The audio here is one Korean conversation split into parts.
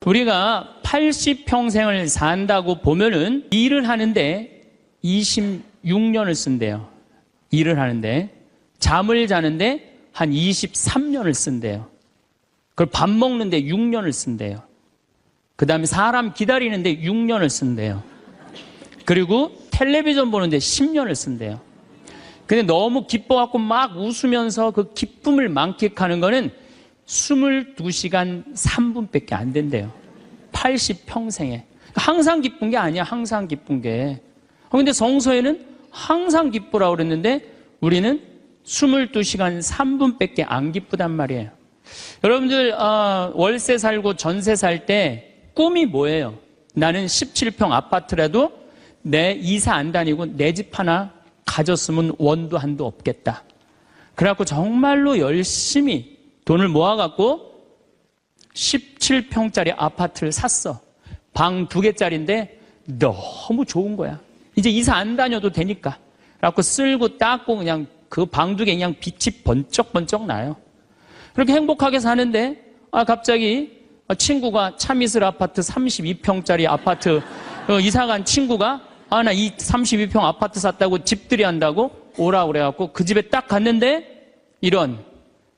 우리가 80평생을 산다고 보면은 일을 하는데 26년을 쓴대요. 일을 하는데. 잠을 자는데 한 23년을 쓴대요. 그걸 밥 먹는데 6년을 쓴대요. 그 다음에 사람 기다리는데 6년을 쓴대요. 그리고 텔레비전 보는데 10년을 쓴대요. 근데 너무 기뻐갖고 막 웃으면서 그 기쁨을 만끽하는 거는 22시간 3분밖에 안 된대요. 80평생에. 항상 기쁜 게 아니야, 항상 기쁜 게. 근데 성서에는 항상 기쁘라고 그랬는데 우리는 22시간 3분밖에 안 기쁘단 말이에요. 여러분들 월세 살고 전세 살 때 꿈이 뭐예요? 나는 17평 아파트라도 내 이사 안 다니고 내 집 하나 가졌으면 원도 한도 없겠다. 그래갖고 정말로 열심히 돈을 모아갖고 17평짜리 아파트를 샀어. 방 2개짜리인데 너무 좋은 거야. 이제 이사 안 다녀도 되니까. 그래갖고 쓸고 닦고 그냥 그 방 2개 그냥 빛이 번쩍번쩍 나요. 그렇게 행복하게 사는데 갑자기 친구가 차미슬 아파트 32평짜리 아파트 이사간 친구가 나 이 32평 아파트 샀다고 집들이 한다고 오라 그래갖고 그 집에 딱 갔는데 이런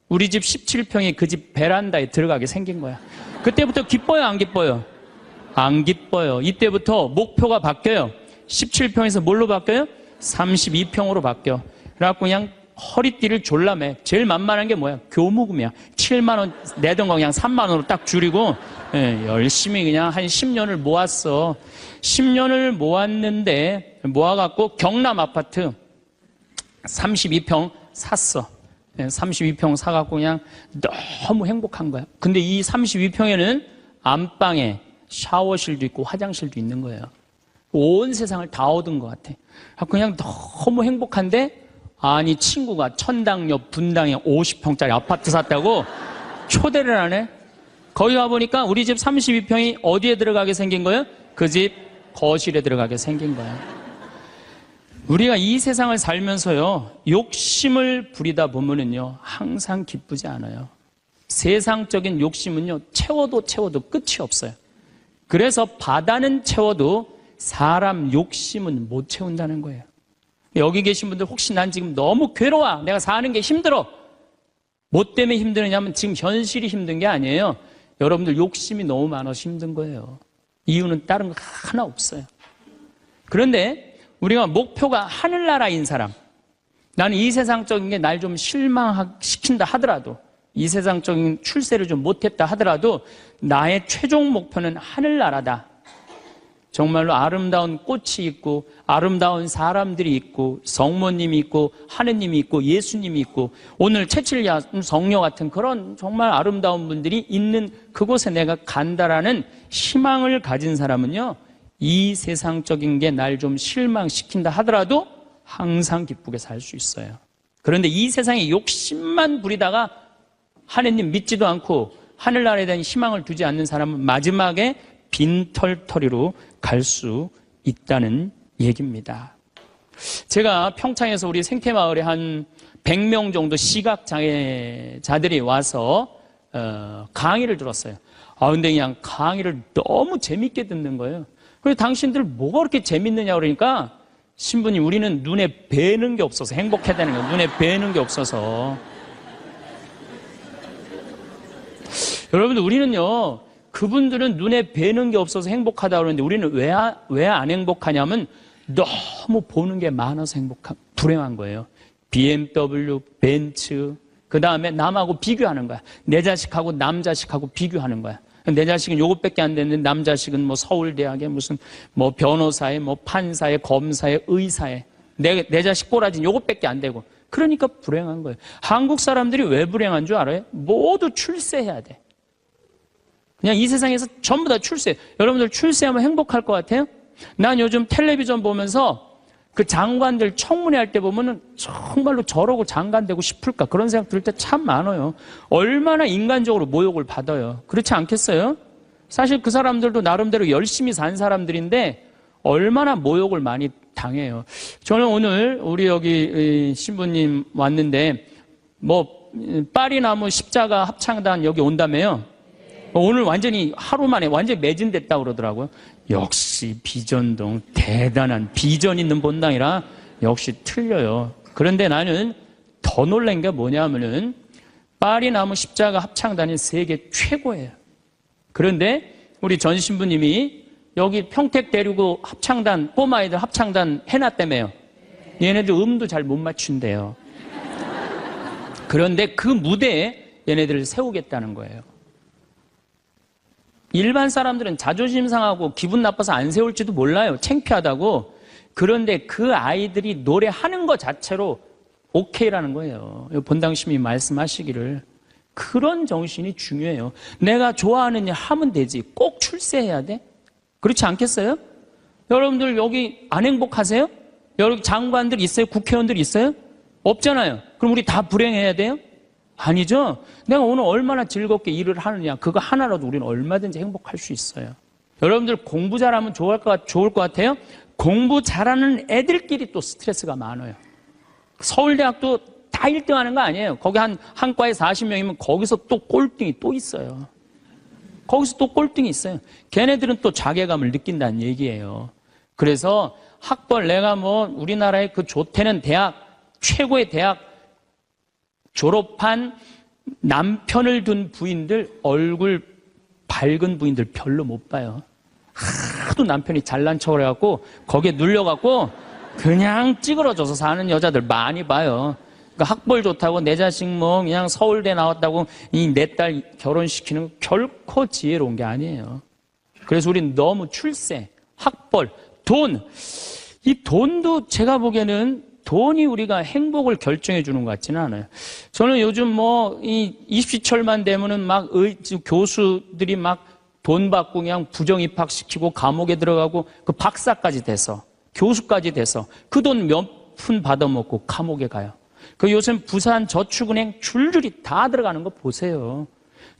우리 집 17평이 그 집 베란다에 들어가게 생긴 거야. 그때부터 기뻐요, 안 기뻐요? 안 기뻐요. 이때부터 목표가 바뀌어요. 17평에서 뭘로 바뀌어요? 32평으로 바뀌어. 그래갖고 그냥 허리띠를 졸라매. 제일 만만한 게 뭐야? 교무금이야. 7만 원 내던 거 그냥 3만 원으로 딱 줄이고 열심히 그냥 한 10년을 모았어. 10년을 모았는데 모아갖고 경남 아파트 32평 샀어. 32평 사갖고 그냥 너무 행복한 거야. 근데 이 32평에는 안방에 샤워실도 있고 화장실도 있는 거예요. 온 세상을 다 얻은 것 같아. 그냥 너무 행복한데 아니 친구가 천당역 분당에 50평짜리 아파트 샀다고 초대를 하네. 거기 가보니까 우리 집 32평이 어디에 들어가게 생긴 거예요? 그 집 거실에 들어가게 생긴 거야. 우리가 이 세상을 살면서요 욕심을 부리다 보면은요 항상 기쁘지 않아요. 세상적인 욕심은요 채워도 끝이 없어요. 그래서 바다는 채워도 사람 욕심은 못 채운다는 거예요. 여기 계신 분들 혹시 난 지금 너무 괴로워, 내가 사는 게 힘들어. 뭐 때문에 힘드느냐면 지금 현실이 힘든 게 아니에요. 여러분들 욕심이 너무 많아서 힘든 거예요. 이유는 다른 거 하나 없어요. 그런데 우리가 목표가 하늘나라인 사람, 나는 이 세상적인 게 날 좀 실망시킨다 하더라도, 이 세상적인 출세를 좀 못했다 하더라도 나의 최종 목표는 하늘나라다. 정말로 아름다운 꽃이 있고 아름다운 사람들이 있고 성모님이 있고 하느님이 있고 예수님이 있고 오늘 채칠야 성녀 같은 그런 정말 아름다운 분들이 있는 그곳에 내가 간다라는 희망을 가진 사람은요 이 세상적인 게 날 좀 실망시킨다 하더라도 항상 기쁘게 살 수 있어요. 그런데 이 세상에 욕심만 부리다가 하느님 믿지도 않고 하늘나라에 대한 희망을 두지 않는 사람은 마지막에 빈털터리로 갈 수 있다는 얘기입니다. 제가 평창에서 우리 생태마을에 한 100명 정도 시각장애자들이 와서 강의를 들었어요. 근데 그냥 강의를 너무 재밌게 듣는 거예요. 그래서 당신들 뭐가 그렇게 재밌느냐 그러니까 신부님 우리는 눈에 뵈는 게 없어서 행복해야 되는 거예요. 눈에 뵈는 게 없어서. 여러분들 우리는요 그분들은 눈에 뵈는 게 없어서 행복하다고 그러는데 우리는 왜 안 행복하냐면 너무 보는 게 많아서 불행한 거예요. BMW, 벤츠, 그 다음에 남하고 비교하는 거야. 내 자식하고 남 자식하고 비교하는 거야. 내 자식은 요것밖에 안 됐는데 남 자식은 뭐 서울대학에 무슨 뭐 변호사에 뭐 판사에 검사에 의사에 내 자식 꼬라지는 요것밖에 안 되고 그러니까 불행한 거예요. 한국 사람들이 왜 불행한 줄 알아요? 모두 출세해야 돼. 그냥 이 세상에서 전부 다 출세. 여러분들 출세하면 행복할 것 같아요? 난 요즘 텔레비전 보면서 그 장관들 청문회 할 때 보면은 정말로 저러고 장관 되고 싶을까 그런 생각 들 때 참 많아요. 얼마나 인간적으로 모욕을 받아요. 그렇지 않겠어요? 사실 그 사람들도 나름대로 열심히 산 사람들인데 얼마나 모욕을 많이 당해요. 저는 오늘 우리 여기 신부님 왔는데 뭐 파리나무 십자가 합창단 여기 온다며요. 오늘 완전히 하루 만에 완전히 매진됐다고 그러더라고요. 역시 비전동 대단한 비전 있는 본당이라 역시 틀려요. 그런데 나는 더 놀란 게 뭐냐면은 파리 나무 십자가 합창단이 세계 최고예요. 그런데 우리 전 신부님이 여기 평택 데리고 합창단, 꼬마아이들 합창단 해놨다며요. 얘네들 음도 잘 못 맞춘대요. 그런데 그 무대에 얘네들을 세우겠다는 거예요. 일반 사람들은 자존심 상하고 기분 나빠서 안 세울지도 몰라요. 창피하다고. 그런데 그 아이들이 노래하는 것 자체로 오케이라는 거예요. 본당심이 말씀하시기를. 그런 정신이 중요해요. 내가 좋아하는 일 하면 되지. 꼭 출세해야 돼? 그렇지 않겠어요? 여러분들 여기 안 행복하세요? 여기 장관들 있어요? 국회의원들 있어요? 없잖아요. 그럼 우리 다 불행해야 돼요? 아니죠. 내가 오늘 얼마나 즐겁게 일을 하느냐, 그거 하나라도 우리는 얼마든지 행복할 수 있어요. 여러분들 공부 잘하면 좋을 것 같아요? 공부 잘하는 애들끼리 또 스트레스가 많아요. 서울대학도 다 1등 하는 거 아니에요. 거기 한 과에 40명이면 거기서 또 꼴등이 또 있어요. 거기서 또 꼴등이 있어요. 걔네들은 또 자괴감을 느낀다는 얘기예요. 그래서 학벌, 내가 뭐 우리나라의 그 좋대는 대학, 최고의 대학 졸업한 남편을 둔 부인들, 얼굴 밝은 부인들 별로 못 봐요. 하도 남편이 잘난 척을 해갖고 거기에 눌려갖고 그냥 찌그러져서 사는 여자들 많이 봐요. 그러니까 학벌 좋다고 내 자식 뭐 그냥 서울대 나왔다고 이 내 딸 결혼시키는 거 결코 지혜로운 게 아니에요. 그래서 우린 너무 출세, 학벌, 돈, 이 돈도 제가 보기에는 돈이 우리가 행복을 결정해 주는 것 같지는 않아요. 저는 요즘 뭐 이 입시철만 되면은 막 교수들이 막 돈 받고 그냥 부정 입학시키고 감옥에 들어가고 그 박사까지 돼서 교수까지 돼서 그 돈 몇 푼 받아먹고 감옥에 가요. 그 요즘 부산 저축은행 줄줄이 다 들어가는 거 보세요.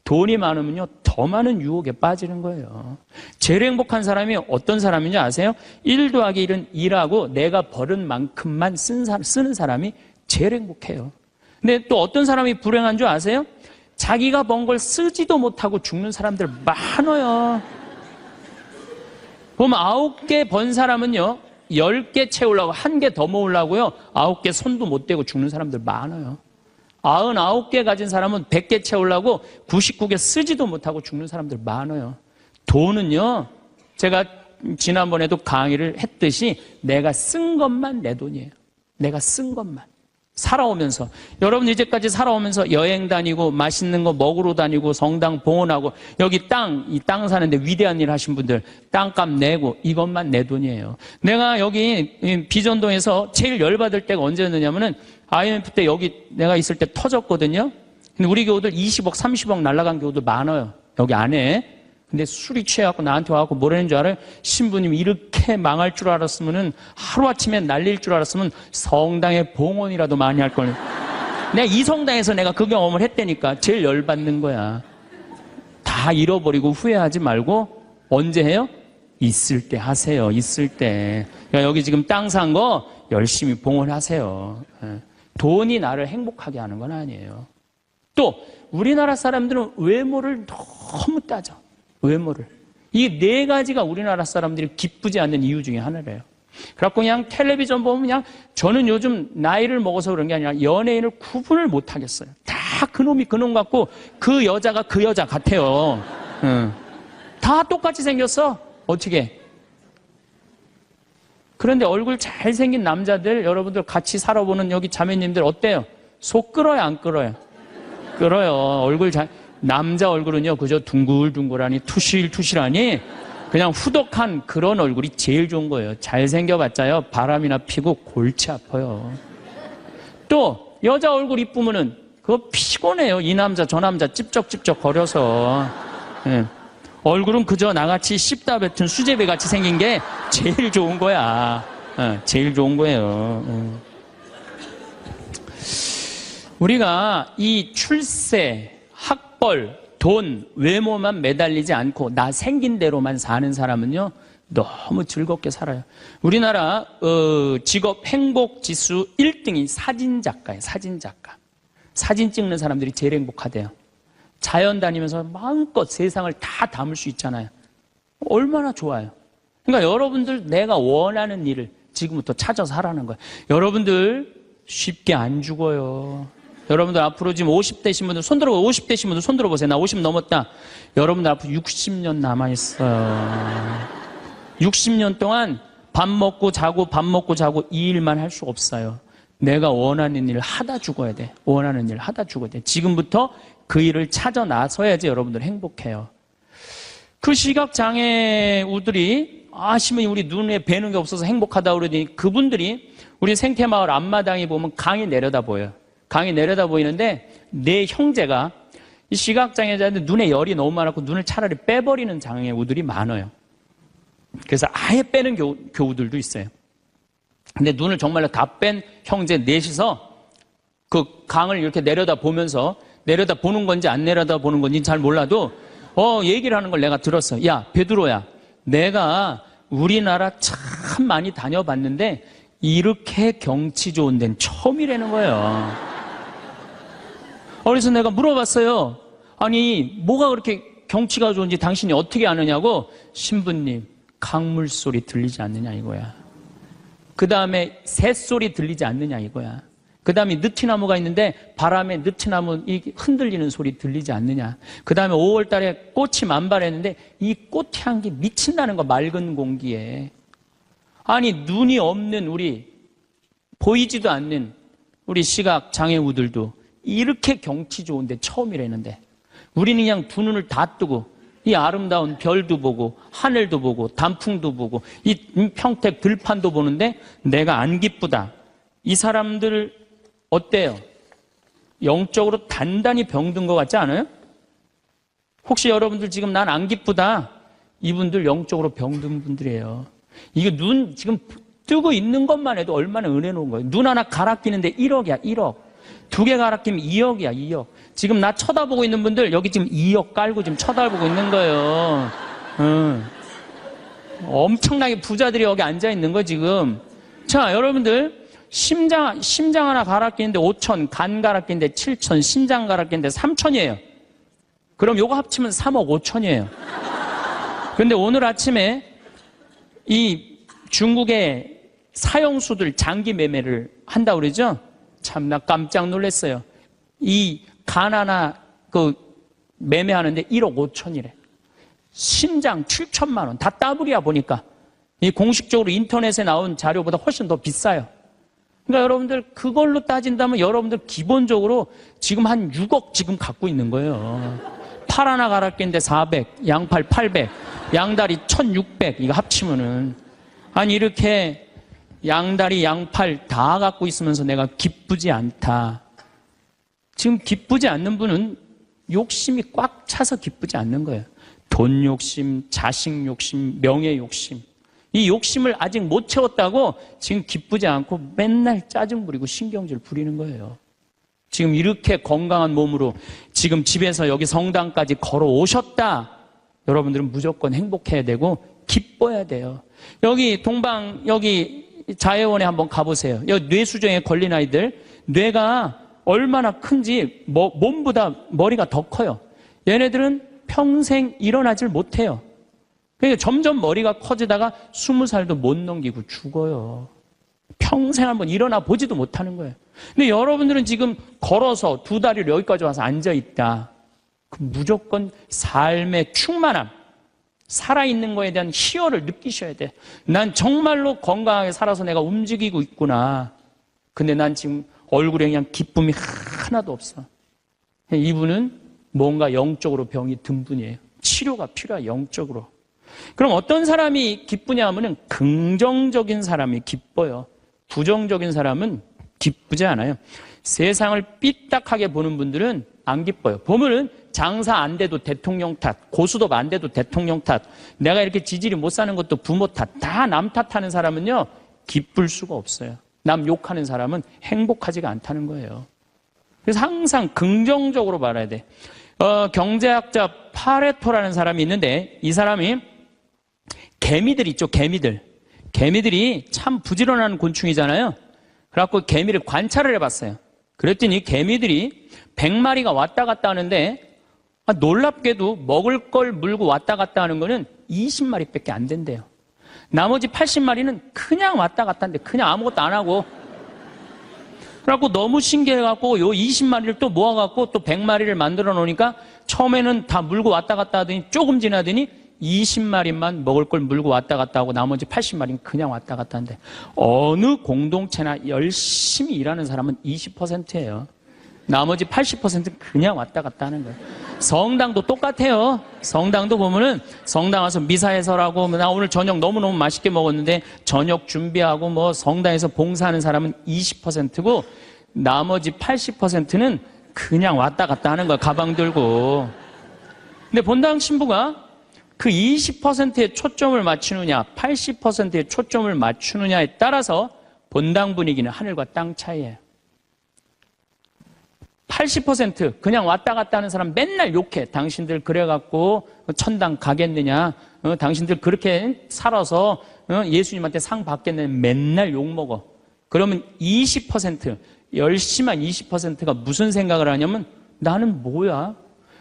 돈이 많으면요 더 많은 유혹에 빠지는 거예요. 제일 행복한 사람이 어떤 사람인지 아세요? 1 더하기 1은 일하고 내가 벌은 만큼만 쓰는 사람이 제일 행복해요. 근데 또 어떤 사람이 불행한 줄 아세요? 자기가 번 걸 쓰지도 못하고 죽는 사람들 많아요. 보면 9개 번 사람은요 10개 채우려고 1개 더 모으려고요 9개 손도 못 대고 죽는 사람들 많아요. 99개 가진 사람은 100개 채우려고 99개 쓰지도 못하고 죽는 사람들 많아요. 돈은요 제가 지난번에도 강의를 했듯이 내가 쓴 것만 내 돈이에요. 내가 쓴 것만. 살아오면서 여러분 이제까지 살아오면서 여행 다니고 맛있는 거 먹으러 다니고 성당 봉헌하고 여기 이 땅 사는데 위대한 일 하신 분들 땅값 내고 이것만 내 돈이에요. 내가 여기 비전동에서 제일 열받을 때가 언제였느냐면은 IMF 때 여기 내가 있을 때 터졌거든요. 근데 우리 교우들 20억 30억 날라간 교우들 많아요. 여기 안에. 근데 술이 취해갖고 나한테 와갖고 뭐라는 줄 알아요? 신부님이 이렇게 망할 줄 알았으면은 하루아침에 날릴 줄 알았으면 성당에 봉헌이라도 많이 할 걸. 내가 이 성당에서 내가 그 경험을 했다니까. 제일 열받는 거야. 다 잃어버리고 후회하지 말고 언제 해요? 있을 때 하세요. 있을 때. 그러니까 여기 지금 땅 산 거 열심히 봉헌하세요. 돈이 나를 행복하게 하는 건 아니에요. 또 우리나라 사람들은 외모를 너무 따져. 외모를. 이 4가지가 우리나라 사람들이 기쁘지 않는 이유 중에 하나래요. 그래갖고 그냥 텔레비전 보면 그냥 저는 요즘 나이를 먹어서 그런 게 아니라 연예인을 구분을 못 하겠어요. 다 그놈이 그놈 같고 그 여자가 그 여자 같아요. 다 똑같이 생겼어. 어떻게? 그런데 얼굴 잘생긴 남자들 여러분들 같이 살아보는 여기 자매님들 어때요? 속 끓어요 안 끓어요? 끓어요. 얼굴 남자 얼굴은요 그저 둥글둥글하니 투실투실하니 그냥 후덕한 그런 얼굴이 제일 좋은 거예요. 잘생겨봤자요 바람이나 피고 골치 아파요. 또 여자 얼굴 이쁘면은 그거 피곤해요. 이 남자 저 남자 찝쩍찝쩍 거려서. 얼굴은 그저 나같이 씹다 뱉은 수제비같이 생긴 게 제일 좋은 거야. 제일 좋은 거예요. 우리가 이 출세, 학벌, 돈, 외모만 매달리지 않고 나 생긴 대로만 사는 사람은요 너무 즐겁게 살아요. 우리나라 직업 행복 지수 1등이 사진작가예요. 사진작가. 사진 찍는 사람들이 제일 행복하대요. 자연 다니면서 마음껏 세상을 다 담을 수 있잖아요. 얼마나 좋아요. 그러니까 여러분들 내가 원하는 일을 지금부터 찾아서 하라는 거예요. 여러분들 쉽게 안 죽어요. 여러분들 앞으로 지금 50대신 분들 손 들어보세요. 50대신 분들 손 들어보세요. 나 50 넘었다. 여러분들 앞으로 60년 남아있어요. 60년 동안 밥 먹고 자고 밥 먹고 자고 이 일만 할 수 없어요. 내가 원하는 일을 하다 죽어야 돼. 원하는 일을 하다 죽어야 돼. 지금부터 그 일을 찾아 나서야지 여러분들 행복해요. 그 시각장애우들이 아시면 우리 눈에 뵈는 게 없어서 행복하다 그러더니 그분들이 우리 생태마을 앞마당에 보면 강이 내려다 보여요. 강이 내려다 보이는데 내 형제가 이 시각장애자인데 눈에 열이 너무 많았고 눈을 차라리 빼버리는 장애우들이 많아요. 그래서 아예 빼는 교우들도 있어요. 근데 눈을 정말로 다 뺀 형제 넷이서 그 강을 이렇게 내려다 보면서 내려다 보는 건지 안 내려다 보는 건지 잘 몰라도 얘기를 하는 걸 내가 들었어. 야, 베드로야, 내가 우리나라 참 많이 다녀봤는데 이렇게 경치 좋은 데는 처음이라는 거예요. 그래서 내가 물어봤어요. 아니, 뭐가 그렇게 경치가 좋은지 당신이 어떻게 아느냐고. 신부님, 강물 소리 들리지 않느냐 이거야. 그 다음에 새소리 들리지 않느냐 이거야. 그 다음에 느티나무가 있는데 바람에 느티나무 흔들리는 소리 들리지 않느냐. 그 다음에 5월 달에 꽃이 만발했는데 이 꽃 향기 미친다는 거, 맑은 공기에. 아니, 눈이 없는 우리, 보이지도 않는 우리 시각 장애우들도 이렇게 경치 좋은데 처음이라는데 우리는 그냥 두 눈을 다 뜨고 이 아름다운 별도 보고 하늘도 보고 단풍도 보고 이 평택 들판도 보는데 내가 안 기쁘다. 이 사람들 어때요? 영적으로 단단히 병든 것 같지 않아요? 혹시 여러분들 지금 난 안 기쁘다. 이분들 영적으로 병든 분들이에요. 이게 눈 지금 뜨고 있는 것만 해도 얼마나 은혜로운 거예요. 눈 하나 갈아 끼는데 1억이야, 1억. 두 개 갈아 끼면 2억이야, 2억. 지금 나 쳐다보고 있는 분들 여기 지금 2억 깔고 지금 쳐다보고 있는 거예요. 엄청나게 부자들이 여기 앉아 있는 거 지금. 자, 여러분들 심장 하나 갈아 끼는데 5천, 간 갈아 끼는데 7천, 심장 갈아 끼는데 3천이에요. 그럼 요거 합치면 3억 5천이에요. 근데 오늘 아침에 이 중국의 사형수들 장기 매매를 한다고 그러죠? 참, 나 깜짝 놀랐어요. 이 간 하나 매매하는데 1억 5천이래. 심장 7천만 원. 다 따블이야 보니까. 이 공식적으로 인터넷에 나온 자료보다 훨씬 더 비싸요. 그러니까 여러분들 그걸로 따진다면 여러분들 기본적으로 지금 한 6억 지금 갖고 있는 거예요. 팔 하나 갈아 끼는데 400, 양팔 800, 양다리 1600 이거 합치면은. 아니 이렇게 양다리 양팔 다 갖고 있으면서 내가 기쁘지 않다. 지금 기쁘지 않는 분은 욕심이 꽉 차서 기쁘지 않는 거예요. 돈 욕심, 자식 욕심, 명예 욕심. 이 욕심을 아직 못 채웠다고 지금 기쁘지 않고 맨날 짜증 부리고 신경질 부리는 거예요. 지금 이렇게 건강한 몸으로 지금 집에서 여기 성당까지 걸어오셨다. 여러분들은 무조건 행복해야 되고 기뻐야 돼요. 여기 여기 자해원에 한번 가보세요. 여기 뇌수정에 걸린 아이들, 뇌가 얼마나 큰지 몸보다 머리가 더 커요. 얘네들은 평생 일어나질 못해요. 그러니까 점점 머리가 커지다가 20살도 못 넘기고 죽어요. 평생 한번 일어나 보지도 못하는 거예요. 근데 여러분들은 지금 걸어서 두 다리를 여기까지 와서 앉아있다. 그럼 무조건 삶의 충만함, 살아있는 거에 대한 희열을 느끼셔야 돼. 난 정말로 건강하게 살아서 내가 움직이고 있구나. 근데 난 지금 얼굴에 그냥 기쁨이 하나도 없어. 이분은 뭔가 영적으로 병이 든 분이에요. 치료가 필요해, 영적으로. 그럼 어떤 사람이 기쁘냐 하면은 긍정적인 사람이 기뻐요. 부정적인 사람은 기쁘지 않아요. 세상을 삐딱하게 보는 분들은 안 기뻐요. 보면은 장사 안 돼도 대통령 탓, 고수톱 안 돼도 대통령 탓, 내가 이렇게 지질이 못 사는 것도 부모 탓, 다 남 탓하는 사람은요, 기쁠 수가 없어요. 남 욕하는 사람은 행복하지가 않다는 거예요. 그래서 항상 긍정적으로 말해야 돼. 경제학자 파레토라는 사람이 있는데 이 사람이 개미들 있죠, 개미들. 개미들이 참 부지런한 곤충이잖아요. 그래갖고 개미를 관찰을 해봤어요. 그랬더니 개미들이 100마리가 왔다 갔다 하는데 놀랍게도 먹을 걸 물고 왔다 갔다 하는 거는 20마리밖에 안 된대요. 나머지 80마리는 그냥 왔다 갔다 하는데 그냥 아무것도 안 하고. 그래갖고 너무 신기해갖고 요 20마리를 또 모아갖고 또 100마리를 만들어 놓으니까 처음에는 다 물고 왔다 갔다 하더니 조금 지나더니 20마리만 먹을 걸 물고 왔다 갔다 하고 나머지 80마리는 그냥 왔다 갔다 하는데 어느 공동체나 열심히 일하는 사람은 20%예요. 나머지 80%는 그냥 왔다 갔다 하는 거예요. 성당도 똑같아요. 성당도 보면은 성당 와서 미사해설하고 나 오늘 저녁 너무너무 맛있게 먹었는데 저녁 준비하고 뭐 성당에서 봉사하는 사람은 20%고 나머지 80%는 그냥 왔다 갔다 하는 거야. 가방 들고. 근데 본당 신부가 그 20%에 초점을 맞추느냐 80%에 초점을 맞추느냐에 따라서 본당 분위기는 하늘과 땅 차이예요. 80% 그냥 왔다 갔다 하는 사람 맨날 욕해. 당신들 그래갖고 천당 가겠느냐. 당신들 그렇게 살아서 예수님한테 상 받겠느냐. 맨날 욕먹어. 그러면 20% 열심한 20%가 무슨 생각을 하냐면 나는 뭐야?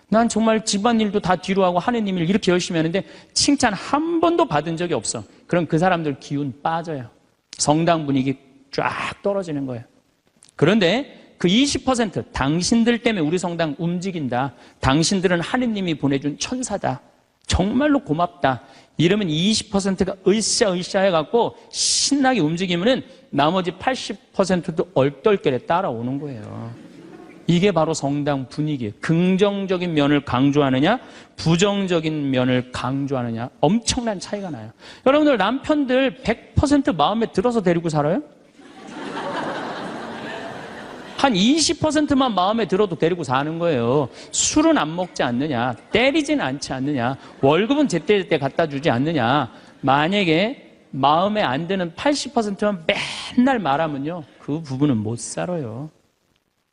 난 정말 집안일도 다 뒤로 하고 하느님 일 이렇게 열심히 하는데 칭찬 한 번도 받은 적이 없어. 그럼 그 사람들 기운 빠져요. 성당 분위기 쫙 떨어지는 거예요. 그런데 그 20% 당신들 때문에 우리 성당 움직인다. 당신들은 하느님이 보내준 천사다. 정말로 고맙다. 이러면 20%가 으쌰으쌰 해갖고 신나게 움직이면은 나머지 80%도 얼떨결에 따라오는 거예요. 이게 바로 성당 분위기예요. 긍정적인 면을 강조하느냐 부정적인 면을 강조하느냐 엄청난 차이가 나요. 여러분들 남편들 100% 마음에 들어서 데리고 살아요? 한 20%만 마음에 들어도 데리고 사는 거예요. 술은 안 먹지 않느냐, 때리지는 않지 않느냐, 월급은 제때제때 갖다 주지 않느냐. 만약에 마음에 안 드는 80%만 맨날 말하면요, 그 부부는 못 살아요.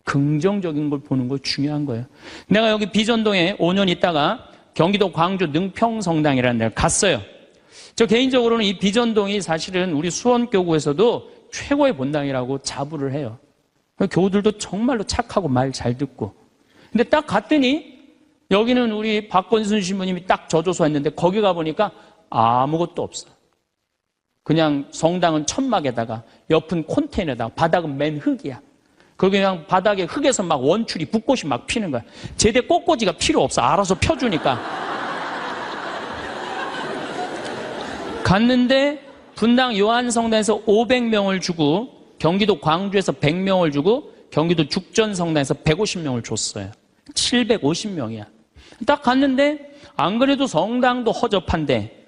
긍정적인 걸 보는 거 중요한 거예요. 내가 여기 비전동에 5년 있다가 경기도 광주 능평성당이라는 데를 갔어요. 저 개인적으로는 이 비전동이 사실은 우리 수원교구에서도 최고의 본당이라고 자부를 해요. 교우들도 정말로 착하고 말 잘 듣고. 근데 딱 갔더니 여기는 우리 박건순 신부님이 딱 저조소 했는데 거기 가보니까 아무것도 없어. 그냥 성당은 천막에다가 옆은 콘테이너에다가 바닥은 맨 흙이야. 거기 그냥 바닥에 흙에서 막 원추리 붓꽃이 막 피는 거야. 제대 꽃꽂이가 필요 없어. 알아서 펴주니까. 갔는데 분당 요한성당에서 500명을 주고 경기도 광주에서 100명을 주고 경기도 죽전성당에서 150명을 줬어요. 750명이야. 딱 갔는데 안 그래도 성당도 허접한데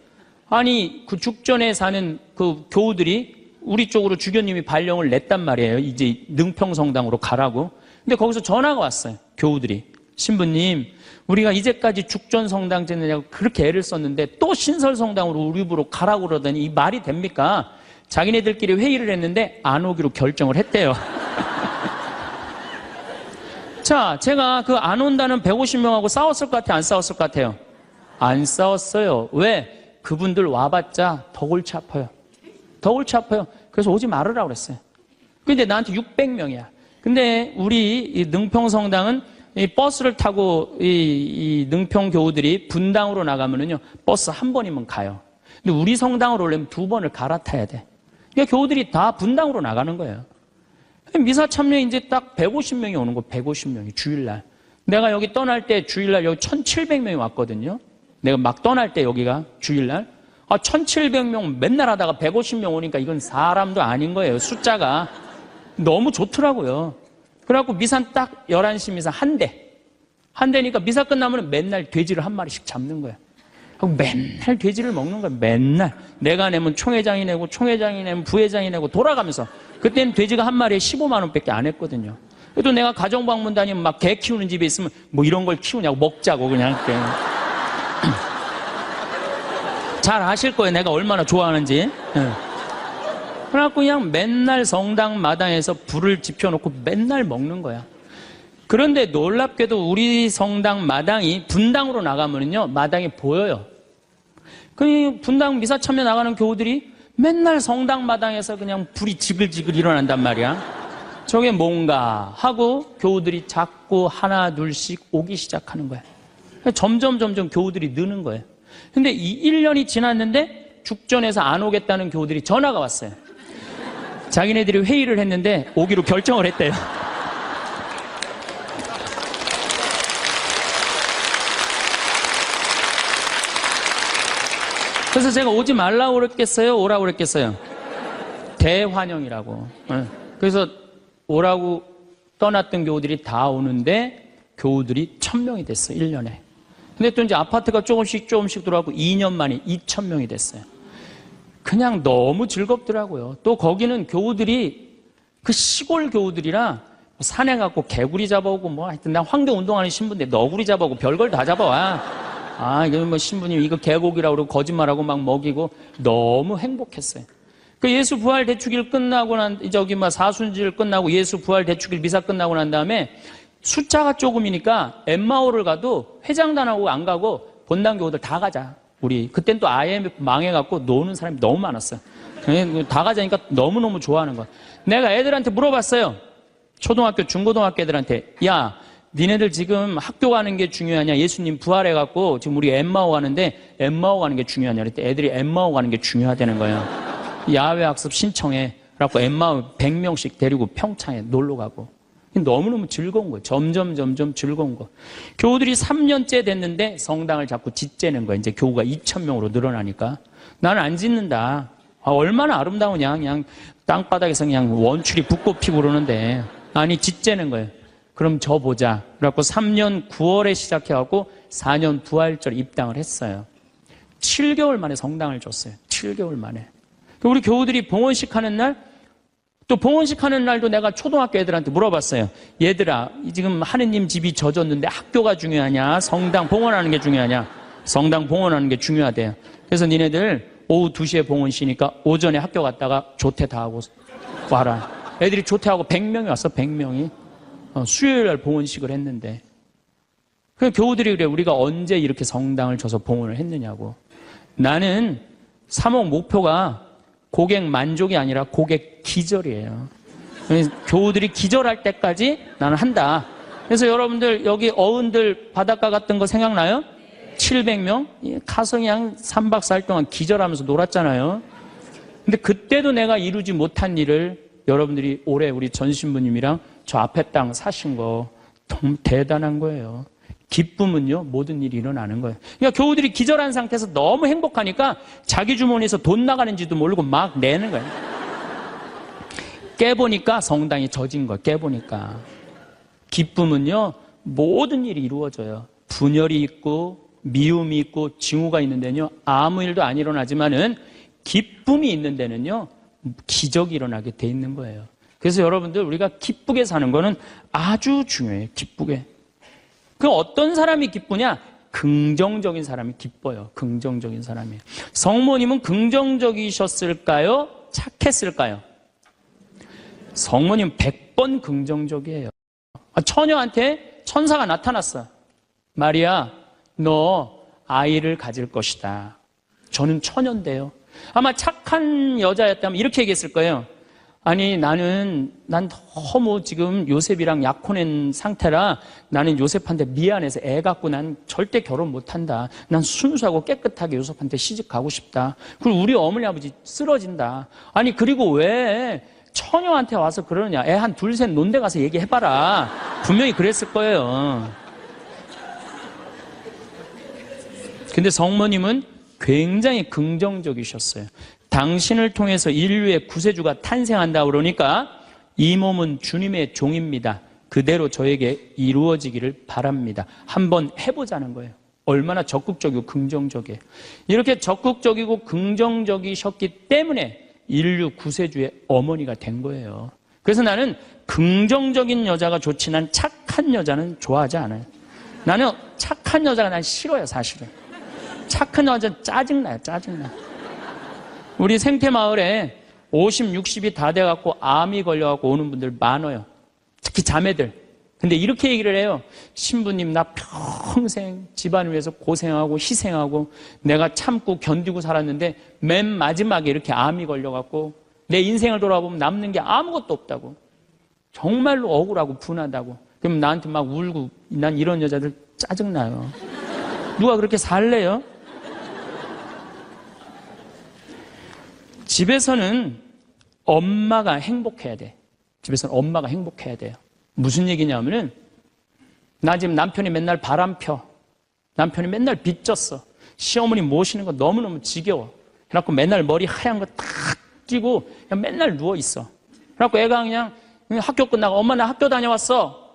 아니 그 죽전에 사는 그 교우들이 우리 쪽으로 주교님이 발령을 냈단 말이에요. 이제 능평성당으로 가라고. 근데 거기서 전화가 왔어요. 교우들이. 신부님, 우리가 이제까지 죽전성당 짓느냐고 그렇게 애를 썼는데 또 신설성당으로 우리 집으로 가라고 그러더니 이 말이 됩니까? 자기네들끼리 회의를 했는데 안 오기로 결정을 했대요. 자, 제가 그 안 온다는 150명하고 싸웠을 것 같아요? 안 싸웠을 것 같아요? 안 싸웠어요. 왜? 그분들 와봤자 더 골치 아파요. 더 골치 아파요. 그래서 오지 말으라고 그랬어요. 근데 나한테 600명이야. 근데 우리 이 능평성당은 이 버스를 타고 이 능평 교우들이 분당으로 나가면은요, 버스 한 번이면 가요. 근데 우리 성당으로 오려면 2번을 갈아타야 돼. 그러니까 교우들이 다 분당으로 나가는 거예요. 미사 참여 이제 딱 150명이 오는 거, 150명이 주일날. 내가 여기 떠날 때 주일날 여기 1700명이 왔거든요. 내가 막 떠날 때 여기가 주일날. 1700명 맨날 하다가 150명 오니까 이건 사람도 아닌 거예요. 숫자가. 너무 좋더라고요. 그래갖고 미사는 딱 11시 미사 한 대. 한 대니까 미사 끝나면 맨날 돼지를 한 마리씩 잡는 거예요. 맨날 돼지를 먹는 거야. 맨날. 내가 내면 총회장이 내고 총회장이 내면 부회장이 내고 돌아가면서. 그때는 돼지가 한 마리에 15만 원밖에 안 했거든요. 그래도 내가 가정방문 다니면 막 개 키우는 집에 있으면 뭐 이런 걸 키우냐고 먹자고 그냥. 잘 아실 거예요. 내가 얼마나 좋아하는지. 그래갖고 그냥 맨날 성당 마당에서 불을 지펴놓고 맨날 먹는 거야. 그런데 놀랍게도 우리 성당 마당이 분당으로 나가면요, 마당이 보여요. 그 분당 미사 참여 나가는 교우들이 맨날 성당 마당에서 그냥 불이 지글지글 일어난단 말이야. 저게 뭔가 하고 교우들이 자꾸 하나 둘씩 오기 시작하는 거야. 점점 교우들이 느는 거예요. 근데 이 1년이 지났는데 죽전에서 안 오겠다는 교우들이 전화가 왔어요. 자기네들이 회의를 했는데 오기로 결정을 했대요. 그래서 제가 오지 말라고 그랬겠어요? 오라고 그랬겠어요? 대환영이라고. 그래서 오라고 떠났던 교우들이 다 오는데 교우들이 1000명이 됐어요. 1년에. 근데 또 이제 아파트가 조금씩 들어가고 2년 만에 2000명이 됐어요. 그냥 너무 즐겁더라고요. 또 거기는 교우들이 그 시골 교우들이라 산에 가고 개구리 잡아오고 뭐 하여튼 나 환경 운동하는 신부인데 너구리 잡아오고 별걸 다 잡아와. 이거 뭐 신부님 이거 개고기라고 그러고 거짓말하고 막 먹이고 너무 행복했어요. 그 예수 부활 대축일 끝나고 사순절 끝나고 예수 부활 대축일 미사 끝나고 난 다음에 숫자가 조금이니까 엠마오를 가도 회장단하고 안 가고 본당 교우들 다 가자. 우리 그땐 또 IMF 망해갖고 노는 사람이 너무 많았어요. 다 가자니까 너무너무 좋아하는 거야. 내가 애들한테 물어봤어요. 초등학교, 중고등학교 애들한테 야 니네들 지금 학교 가는 게 중요하냐? 예수님 부활해갖고 지금 우리 엠마오 가는데 엠마오 가는 게 중요하냐? 그랬더니 애들이 엠마오 가는 게 중요하다는 거예요. 야외 학습 신청해. 그래갖고 엠마오 100명씩 데리고 평창에 놀러 가고. 너무너무 즐거운 거예요. 점점 즐거운 거. 교우들이 3년째 됐는데 성당을 자꾸 짓재는 거예요. 이제 교우가 2000명으로 늘어나니까. 나는 안 짓는다. 얼마나 아름다우냐. 그냥 땅바닥에서 그냥 원출이 붓고 피고 그러는데. 아니, 짓재는 거예요. 그럼 저 보자. 그래갖고 3년 9월에 시작해갖고 4년 부활절 입당을 했어요. 7개월 만에 성당을 줬어요. 7개월 만에. 우리 교우들이 봉헌식 하는 날, 또 봉헌식 하는 날도 내가 초등학교 애들한테 물어봤어요. 얘들아, 지금 하느님 집이 젖었는데 학교가 중요하냐? 성당 봉헌하는 게 중요하냐? 성당 봉헌하는 게 중요하대요. 그래서 니네들 오후 2시에 봉헌시니까 오전에 학교 갔다가 조퇴 다 하고 와라. 애들이 조퇴하고 100명이 왔어, 100명이. 수요일 날 봉헌식을 했는데. 그 교우들이 그래, 우리가 언제 이렇게 성당을 져서 봉헌을 했느냐고. 나는 3억 목표가 고객 만족이 아니라 고객 기절이에요. 교우들이 기절할 때까지 나는 한다. 그래서 여러분들 여기 어른들 바닷가 갔던 거 생각나요? 700명? 가서 그냥 3박 4일 동안 기절하면서 놀았잖아요. 근데 그때도 내가 이루지 못한 일을 여러분들이 올해 우리 전 신부님이랑 저 앞에 땅 사신 거 너무 대단한 거예요. 기쁨은요, 모든 일이 일어나는 거예요. 그러니까 교우들이 기절한 상태에서 너무 행복하니까 자기 주머니에서 돈 나가는지도 모르고 막 내는 거예요. 깨보니까 성당이 젖은 거예요. 깨보니까. 기쁨은요, 모든 일이 이루어져요. 분열이 있고 미움이 있고 징후가 있는 데는요, 아무 일도 안 일어나지만은 기쁨이 있는 데는요, 기적이 일어나게 돼 있는 거예요. 그래서 여러분들 우리가 기쁘게 사는 거는 아주 중요해요. 기쁘게. 그 어떤 사람이 기쁘냐? 긍정적인 사람이 기뻐요. 긍정적인 사람이. 성모님은 긍정적이셨을까요? 착했을까요? 성모님 100번 긍정적이에요. 처녀한테 천사가 나타났어. 마리아, 너 아이를 가질 것이다. 저는 처녀인데요. 아마 착한 여자였다면 이렇게 얘기했을 거예요. 아니, 난 너무 지금 요셉이랑 약혼한 상태라 나는 요셉한테 미안해서 애 갖고 난 절대 결혼 못 한다. 난 순수하고 깨끗하게 요셉한테 시집 가고 싶다. 그리고 우리 어머니 아버지 쓰러진다. 아니, 그리고 왜 처녀한테 와서 그러느냐. 애 한 둘, 셋 논데 가서 얘기해봐라. 분명히 그랬을 거예요. 근데 성모님은 굉장히 긍정적이셨어요. 당신을 통해서 인류의 구세주가 탄생한다 그러니까 이 몸은 주님의 종입니다. 그대로 저에게 이루어지기를 바랍니다. 한번 해보자는 거예요. 얼마나 적극적이고 긍정적이에요. 이렇게 적극적이고 긍정적이셨기 때문에 인류 구세주의 어머니가 된 거예요. 그래서 나는 긍정적인 여자가 좋지 난 착한 여자는 좋아하지 않아요. 나는 착한 여자가 난 싫어요, 사실은. 착한 여자는 짜증나요, 짜증나. 우리 생태마을에 50, 60이 다 돼갖고 암이 걸려갖고 오는 분들 많아요. 특히 자매들. 근데 이렇게 얘기를 해요. 신부님, 나 평생 집안을 위해서 고생하고 희생하고 내가 참고 견디고 살았는데 맨 마지막에 이렇게 암이 걸려갖고 내 인생을 돌아보면 남는 게 아무것도 없다고. 정말로 억울하고 분하다고. 그럼 나한테 막 울고 난 이런 여자들 짜증나요. 누가 그렇게 살래요? 집에서는 엄마가 행복해야 돼. 집에서는 엄마가 행복해야 돼요. 무슨 얘기냐면은, 나 지금 남편이 맨날 바람 펴. 남편이 맨날 빚졌어. 시어머니 모시는 거 너무너무 지겨워. 그래갖고 맨날 머리 하얀 거 탁 끼고 그냥 맨날 누워있어. 그래갖고 애가 그냥 학교 끝나고 엄마 나 학교 다녀왔어.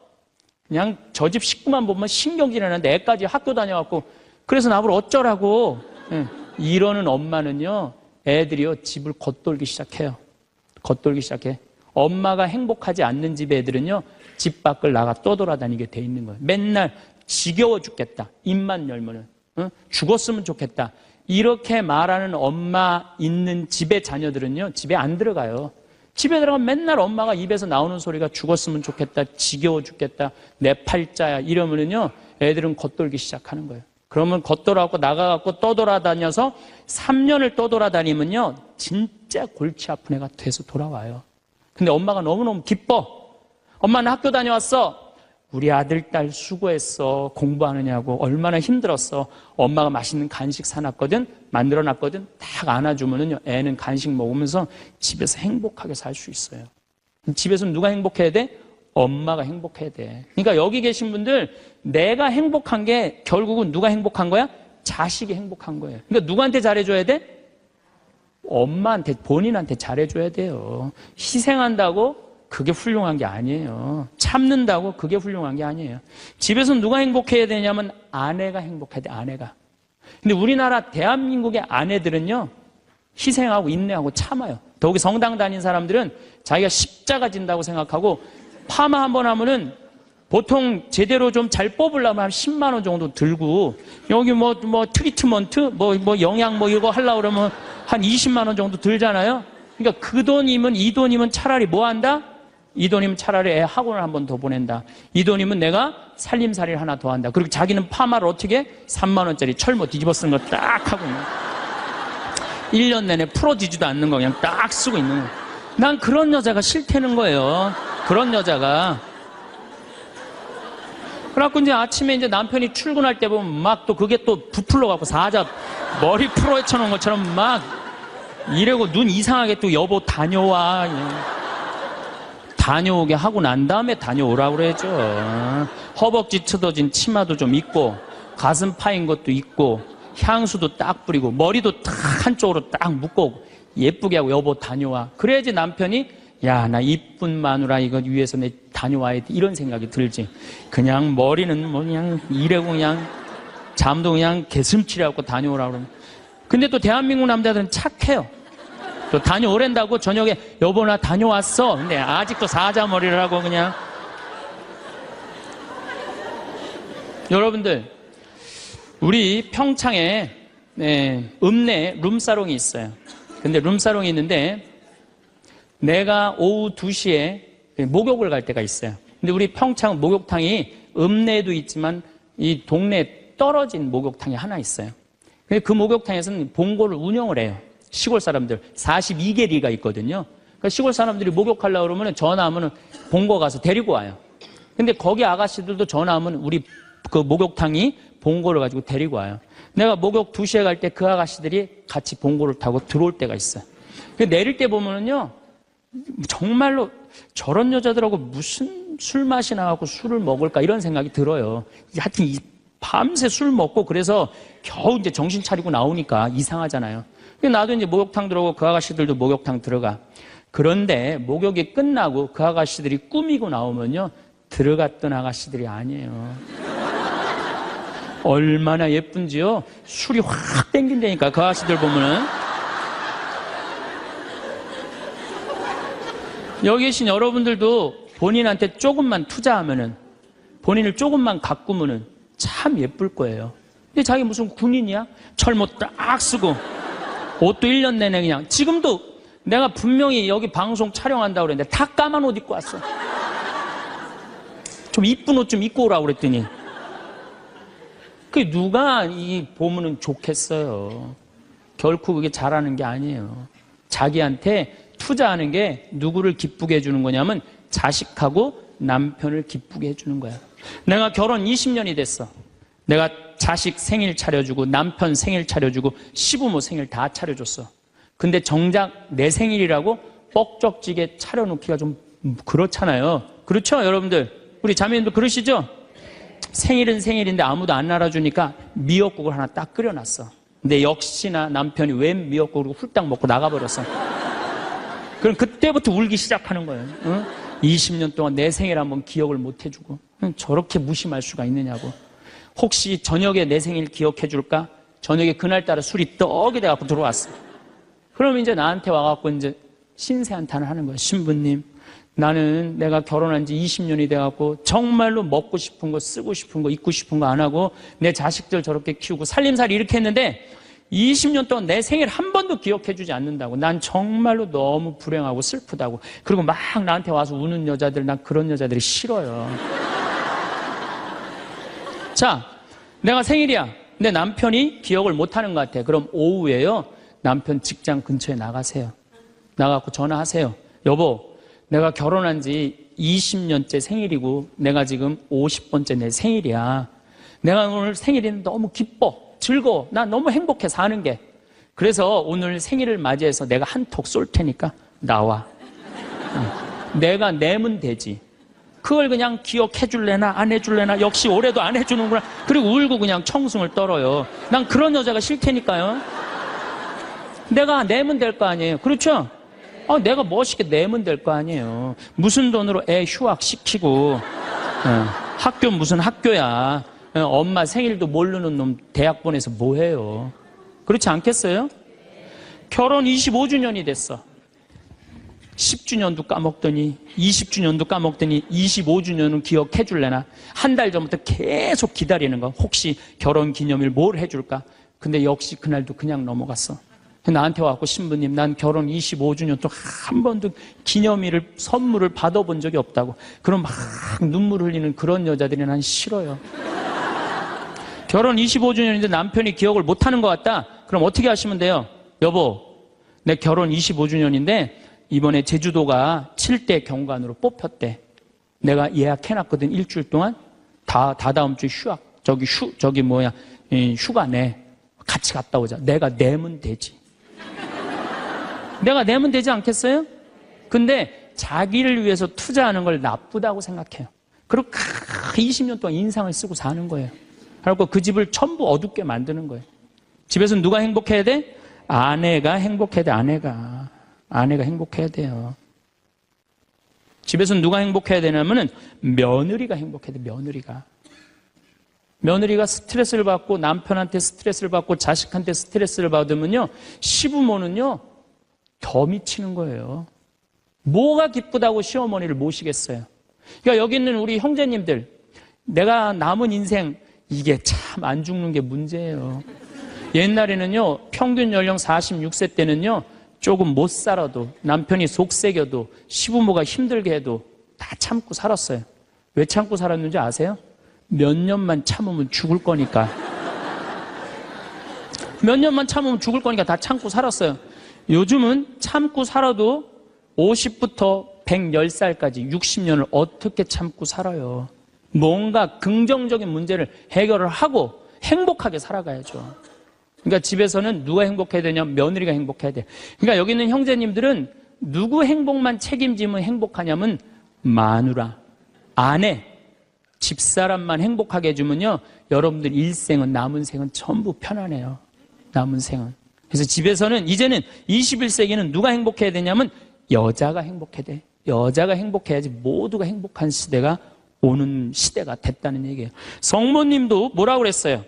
그냥 저 집 식구만 보면 신경질이 나는데 애까지 학교 다녀왔고 그래서 나보고 어쩌라고. 이러는 엄마는요, 애들이요 집을 겉돌기 시작해요. 겉돌기 시작해. 엄마가 행복하지 않는 집 애들은요 집 밖을 나가 떠돌아다니게 돼 있는 거예요. 맨날 지겨워 죽겠다. 입만 열면은 죽었으면 좋겠다. 이렇게 말하는 엄마 있는 집의 자녀들은요 집에 안 들어가요. 집에 들어가면 맨날 엄마가 입에서 나오는 소리가 죽었으면 좋겠다, 지겨워 죽겠다, 내 팔자야 이러면은요 애들은 겉돌기 시작하는 거예요. 그러면 겉돌아갖고 나가갖고 떠돌아다녀서 3년을 떠돌아다니면요 진짜 골치 아픈 애가 돼서 돌아와요. 근데 엄마가 너무너무 기뻐. 엄마는 학교 다녀왔어. 우리 아들, 딸 수고했어. 공부하느냐고 얼마나 힘들었어. 엄마가 맛있는 간식 사놨거든, 만들어놨거든. 딱 안아주면은요 애는 간식 먹으면서 집에서 행복하게 살 수 있어요. 집에서는 누가 행복해야 돼? 엄마가 행복해야 돼. 그러니까 여기 계신 분들, 내가 행복한 게 결국은 누가 행복한 거야? 자식이 행복한 거예요. 그러니까 누구한테 잘해줘야 돼? 엄마한테, 본인한테 잘해줘야 돼요. 희생한다고 그게 훌륭한 게 아니에요. 참는다고 그게 훌륭한 게 아니에요. 집에서 누가 행복해야 되냐면 아내가 행복해야 돼, 아내가. 근데 우리나라 대한민국의 아내들은요 희생하고 인내하고 참아요. 더욱이 성당 다닌 사람들은 자기가 십자가 진다고 생각하고 파마 한번 하면은 보통 제대로 좀 잘 뽑으려면 한 10만 원 정도 들고, 여기 뭐 트리트먼트 영양 이거 하려고 그러면 한 20만 원 정도 들잖아요. 그러니까 그 돈이면, 이 돈이면 차라리 뭐 한다? 이 돈이면 차라리 애 학원을 한 번 더 보낸다. 이 돈이면 내가 살림살이를 하나 더 한다. 그리고 자기는 파마를 어떻게? 3만 원짜리 철모 뒤집어 쓴 거 딱 하고 있는, 1년 내내 풀어지지도 않는 거 그냥 딱 쓰고 있는 거. 난 그런 여자가 싫다는 거예요. 그런 여자가. 그래갖고 이제 아침에 이제 남편이 출근할 때 보면 막 또 그게 또 부풀러갖고 사자 머리 풀어헤쳐놓은 것처럼 막 이러고 눈 이상하게 또 여보 다녀와. 다녀오게 하고 난 다음에 다녀오라고 그러죠. 허벅지 뜯어진 치마도 좀 입고, 가슴 파인 것도 입고, 향수도 딱 뿌리고, 머리도 딱 한쪽으로 딱 묶고 예쁘게 하고 여보 다녀와. 그래야지 남편이 야, 나 이쁜 마누라 이거 위해서 내 다녀와야 돼 이런 생각이 들지. 그냥 머리는 뭐 그냥 이래고 그냥 잠도 그냥 개슴치레하고 다녀오라고 그러면. 근데 또 대한민국 남자들은 착해요. 또 다녀오랜다고 저녁에 여보 나 다녀왔어. 근데 아직도 사자머리를 하고 그냥. 여러분들, 우리 평창에 읍내에 룸사롱이 있어요. 근데 룸사롱이 있는데 내가 오후 2시에 목욕을 갈 때가 있어요. 근데 우리 평창 목욕탕이 읍내에도 있지만 이 동네에 떨어진 목욕탕이 하나 있어요. 근데 그 목욕탕에서는 봉고를 운영을 해요. 시골 사람들 42개리가 있거든요. 그러니까 시골 사람들이 목욕하려고 그러면 전화하면 봉고 가서 데리고 와요. 근데 거기 아가씨들도 전화하면 우리 그 목욕탕이 봉고를 가지고 데리고 와요. 내가 목욕 2시에 갈 때 그 아가씨들이 같이 봉고를 타고 들어올 때가 있어요. 내릴 때 보면은요 정말로 저런 여자들하고 무슨 술 마시나 갖고 술을 먹을까 이런 생각이 들어요. 하여튼 밤새 술 먹고 그래서 겨우 이제 정신 차리고 나오니까 이상하잖아요. 나도 이제 목욕탕 들어오고 그 아가씨들도 목욕탕 들어가. 그런데 목욕이 끝나고 그 아가씨들이 꾸미고 나오면요 들어갔던 아가씨들이 아니에요. 얼마나 예쁜지요. 술이 확 땡긴다니까 그 아가씨들 보면은. 여기 계신 여러분들도 본인한테 조금만 투자하면은, 본인을 조금만 가꾸면은 참 예쁠 거예요. 근데 자기 무슨 군인이야? 철모 딱 쓰고 옷도 1년 내내 그냥. 지금도 내가 분명히 여기 방송 촬영한다고 그랬는데 다 까만 옷 입고 왔어. 좀 이쁜 옷 좀 입고 오라고 그랬더니 그게 누가 이 보면은 좋겠어요. 결코 그게 잘하는 게 아니에요. 자기한테 투자하는 게 누구를 기쁘게 해주는 거냐면 자식하고 남편을 기쁘게 해주는 거야. 내가 결혼 20년이 됐어. 내가 자식 생일 차려주고 남편 생일 차려주고 시부모 생일 다 차려줬어. 근데 정작 내 생일이라고 뻑적지게 차려놓기가 좀 그렇잖아요. 그렇죠, 여러분들? 우리 자매님도 그러시죠? 생일은 생일인데 아무도 안 알아주니까 미역국을 하나 딱 끓여놨어. 근데 역시나 남편이 웬 미역국을 훌딱 먹고 나가버렸어. 그럼 그때부터 울기 시작하는 거예요. 응? 20년 동안 내 생일 한번 기억을 못 해주고 저렇게 무심할 수가 있느냐고. 혹시 저녁에 내 생일 기억해 줄까? 저녁에 그날따라 술이 떡이 돼갖고 들어왔어. 그럼 이제 나한테 와갖고 이제 신세한탄을 하는 거예요. 신부님, 나는 내가 결혼한 지 20년이 돼갖고 정말로 먹고 싶은 거, 쓰고 싶은 거, 입고 싶은 거 안 하고 내 자식들 저렇게 키우고 살림살이 이렇게 했는데 20년 동안 내 생일 한 번도 기억해 주지 않는다고. 난 정말로 너무 불행하고 슬프다고. 그리고 막 나한테 와서 우는 여자들, 난 그런 여자들이 싫어요. 자, 내가 생일이야. 근데 남편이 기억을 못하는 것 같아. 그럼 오후에요, 남편 직장 근처에 나가세요. 나가고 전화하세요. 여보, 내가 결혼한 지 20년째 생일이고 내가 지금 50번째 내 생일이야. 내가 오늘 생일이 너무 기뻐, 즐거워. 난 너무 행복해 사는 게. 그래서 오늘 생일을 맞이해서 내가 한턱 쏠 테니까 나와. 내가 내면 되지. 그걸 그냥 기억해 줄래나 안 해줄래나 역시 올해도 안 해주는구나. 그리고 울고 그냥 청승을 떨어요. 난 그런 여자가 싫다니까요. 내가 내면 될 거 아니에요. 그렇죠? 내가 멋있게 내면 될 거 아니에요. 무슨 돈으로 애 휴학시키고 학교 무슨 학교야. 엄마 생일도 모르는 놈 대학 보내서 뭐해요. 그렇지 않겠어요? 결혼 25주년이 됐어. 10주년도 까먹더니 20주년도 까먹더니 25주년은 기억해 줄래나. 한 달 전부터 계속 기다리는 거. 혹시 결혼기념일 뭘 해줄까. 근데 역시 그날도 그냥 넘어갔어. 나한테 와서 신부님, 난 결혼 25주년 동안 한 번도 기념일을 선물을 받아본 적이 없다고. 그럼 막 눈물 흘리는 그런 여자들이 난 싫어요. 결혼 25주년인데 남편이 기억을 못하는 것 같다. 그럼 어떻게 하시면 돼요? 여보, 내 결혼 25주년인데 이번에 제주도가 7대 경관으로 뽑혔대. 내가 예약해놨거든. 일주일 동안 다 다음 주 휴학 휴가 내. 같이 갔다 오자. 내가 내면 되지. 내가 내면 되지 않겠어요? 근데 자기를 위해서 투자하는 걸 나쁘다고 생각해요. 그리고 20년 동안 인상을 쓰고 사는 거예요. 그리고 그 집을 전부 어둡게 만드는 거예요. 집에서 누가 행복해야 돼? 아내가 행복해야 돼. 아내가 행복해야 돼요. 집에서 누가 행복해야 되냐면은 며느리가 행복해야 돼. 며느리가 스트레스를 받고 남편한테 스트레스를 받고 자식한테 스트레스를 받으면요, 시부모는요 더 미치는 거예요. 뭐가 기쁘다고 시어머니를 모시겠어요. 그러니까 여기 있는 우리 형제님들, 내가 남은 인생 이게 참 안 죽는 게 문제예요. 옛날에는요 평균 연령 46세 때는요 조금 못 살아도, 남편이 속색여도, 시부모가 힘들게 해도 다 참고 살았어요. 왜 참고 살았는지 아세요? 몇 년만 참으면 죽을 거니까. 몇 년만 참으면 죽을 거니까 다 참고 살았어요. 요즘은 참고 살아도 50부터 110살까지 60년을 어떻게 참고 살아요. 뭔가 긍정적인 문제를 해결을 하고 행복하게 살아가야죠. 그러니까 집에서는 누가 행복해야 되냐면 며느리가 행복해야 돼. 그러니까 여기 있는 형제님들은 누구 행복만 책임지면 행복하냐면 마누라, 아내, 집사람만 행복하게 해주면요, 여러분들 일생은, 남은 생은 전부 편안해요. 남은 생은. 그래서 집에서는 이제는 21세기는 누가 행복해야 되냐면 여자가 행복해야 돼. 여자가 행복해야지 모두가 행복한 시대가 오는 시대가 됐다는 얘기예요. 성모님도 뭐라고 그랬어요?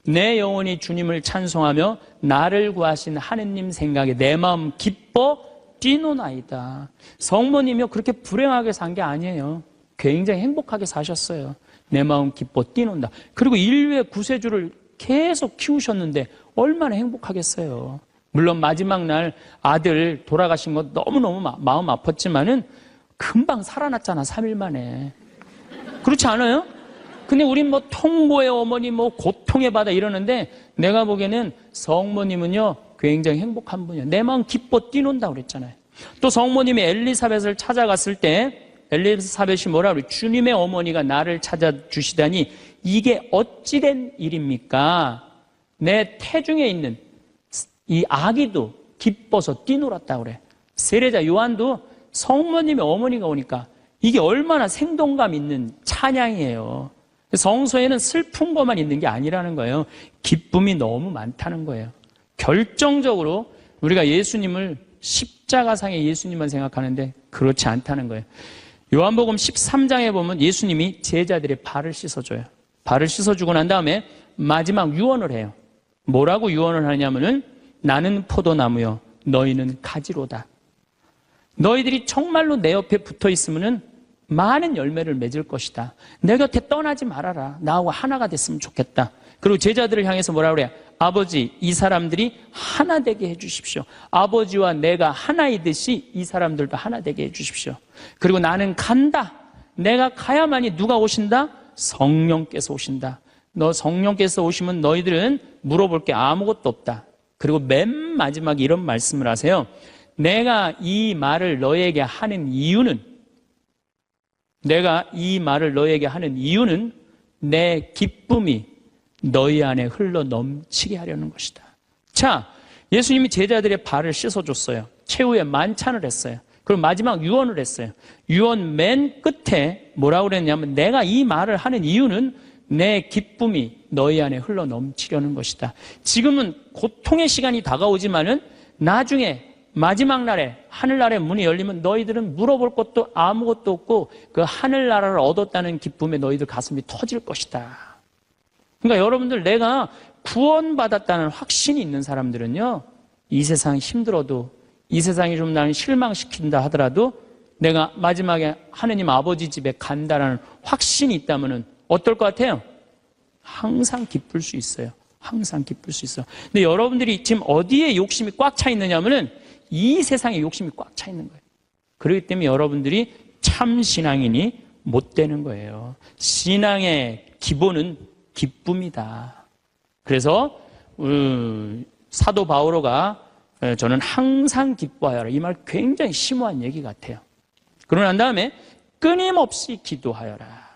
내 영혼이 주님을 찬송하며 나를 구하신 하느님 생각에 내 마음 기뻐 뛰노나이다. 성모님이요 그렇게 불행하게 산 게 아니에요. 굉장히 행복하게 사셨어요. 내 마음 기뻐 뛰논다. 그리고 인류의 구세주를 계속 키우셨는데 얼마나 행복하겠어요. 물론 마지막 날 아들 돌아가신 거 너무너무 마음 아팠지만은 금방 살아났잖아. 3일 만에. 그렇지 않아요? 근데 우린 뭐 통고의 어머니, 뭐 고통의 바다 이러는데 내가 보기에는 성모님은요 굉장히 행복한 분이에요. 내 마음 기뻐 뛰논다고 그랬잖아요. 또 성모님이 엘리사벳을 찾아갔을 때 엘리사벳이 뭐라 그래요? 주님의 어머니가 나를 찾아주시다니 이게 어찌된 일입니까? 내 태중에 있는 이 아기도 기뻐서 뛰놀았다 그래. 세례자 요한도 성모님의 어머니가 오니까 이게 얼마나 생동감 있는 찬양이에요. 성서에는 슬픈 것만 있는 게 아니라는 거예요. 기쁨이 너무 많다는 거예요. 결정적으로 우리가 예수님을 십자가상의 예수님만 생각하는데 그렇지 않다는 거예요. 요한복음 13장에 보면 예수님이 제자들의 발을 씻어줘요. 발을 씻어주고 난 다음에 마지막 유언을 해요. 뭐라고 유언을 하냐면은 나는 포도나무요 너희는 가지로다. 너희들이 정말로 내 옆에 붙어 있으면은 많은 열매를 맺을 것이다. 내 곁에 떠나지 말아라. 나하고 하나가 됐으면 좋겠다. 그리고 제자들을 향해서 뭐라 그래요? 아버지, 이 사람들이 하나 되게 해주십시오. 아버지와 내가 하나이듯이 이 사람들도 하나 되게 해주십시오. 그리고 나는 간다. 내가 가야만이 누가 오신다? 성령께서 오신다. 너 성령께서 오시면 너희들은 물어볼 게 아무것도 없다. 그리고 맨 마지막에 이런 말씀을 하세요. 내가 이 말을 너에게 하는 이유는 내 기쁨이 너희 안에 흘러 넘치게 하려는 것이다. 자, 예수님이 제자들의 발을 씻어줬어요. 최후에 만찬을 했어요. 그리고 마지막 유언을 했어요. 유언 맨 끝에 뭐라고 그랬냐면 내가 이 말을 하는 이유는 내 기쁨이 너희 안에 흘러 넘치려는 것이다. 지금은 고통의 시간이 다가오지만은 나중에 마지막 날에 하늘나라의 문이 열리면 너희들은 물어볼 것도 아무것도 없고 그 하늘나라를 얻었다는 기쁨에 너희들 가슴이 터질 것이다. 그러니까 여러분들 내가 구원받았다는 확신이 있는 사람들은요, 이 세상이 힘들어도 이 세상이 좀 나를 실망시킨다 하더라도 내가 마지막에 하느님 아버지 집에 간다라는 확신이 있다면은 어떨 것 같아요? 항상 기쁠 수 있어요. 항상 기쁠 수 있어요. 근데 여러분들이 지금 어디에 욕심이 꽉 차 있느냐면은 이 세상에 욕심이 꽉 차 있는 거예요. 그렇기 때문에 여러분들이 참 신앙인이 못 되는 거예요. 신앙의 기본은 기쁨이다. 그래서 사도 바오로가 저는 항상 기뻐하여라. 이 말 굉장히 심오한 얘기 같아요. 그러고 난 다음에 끊임없이 기도하여라.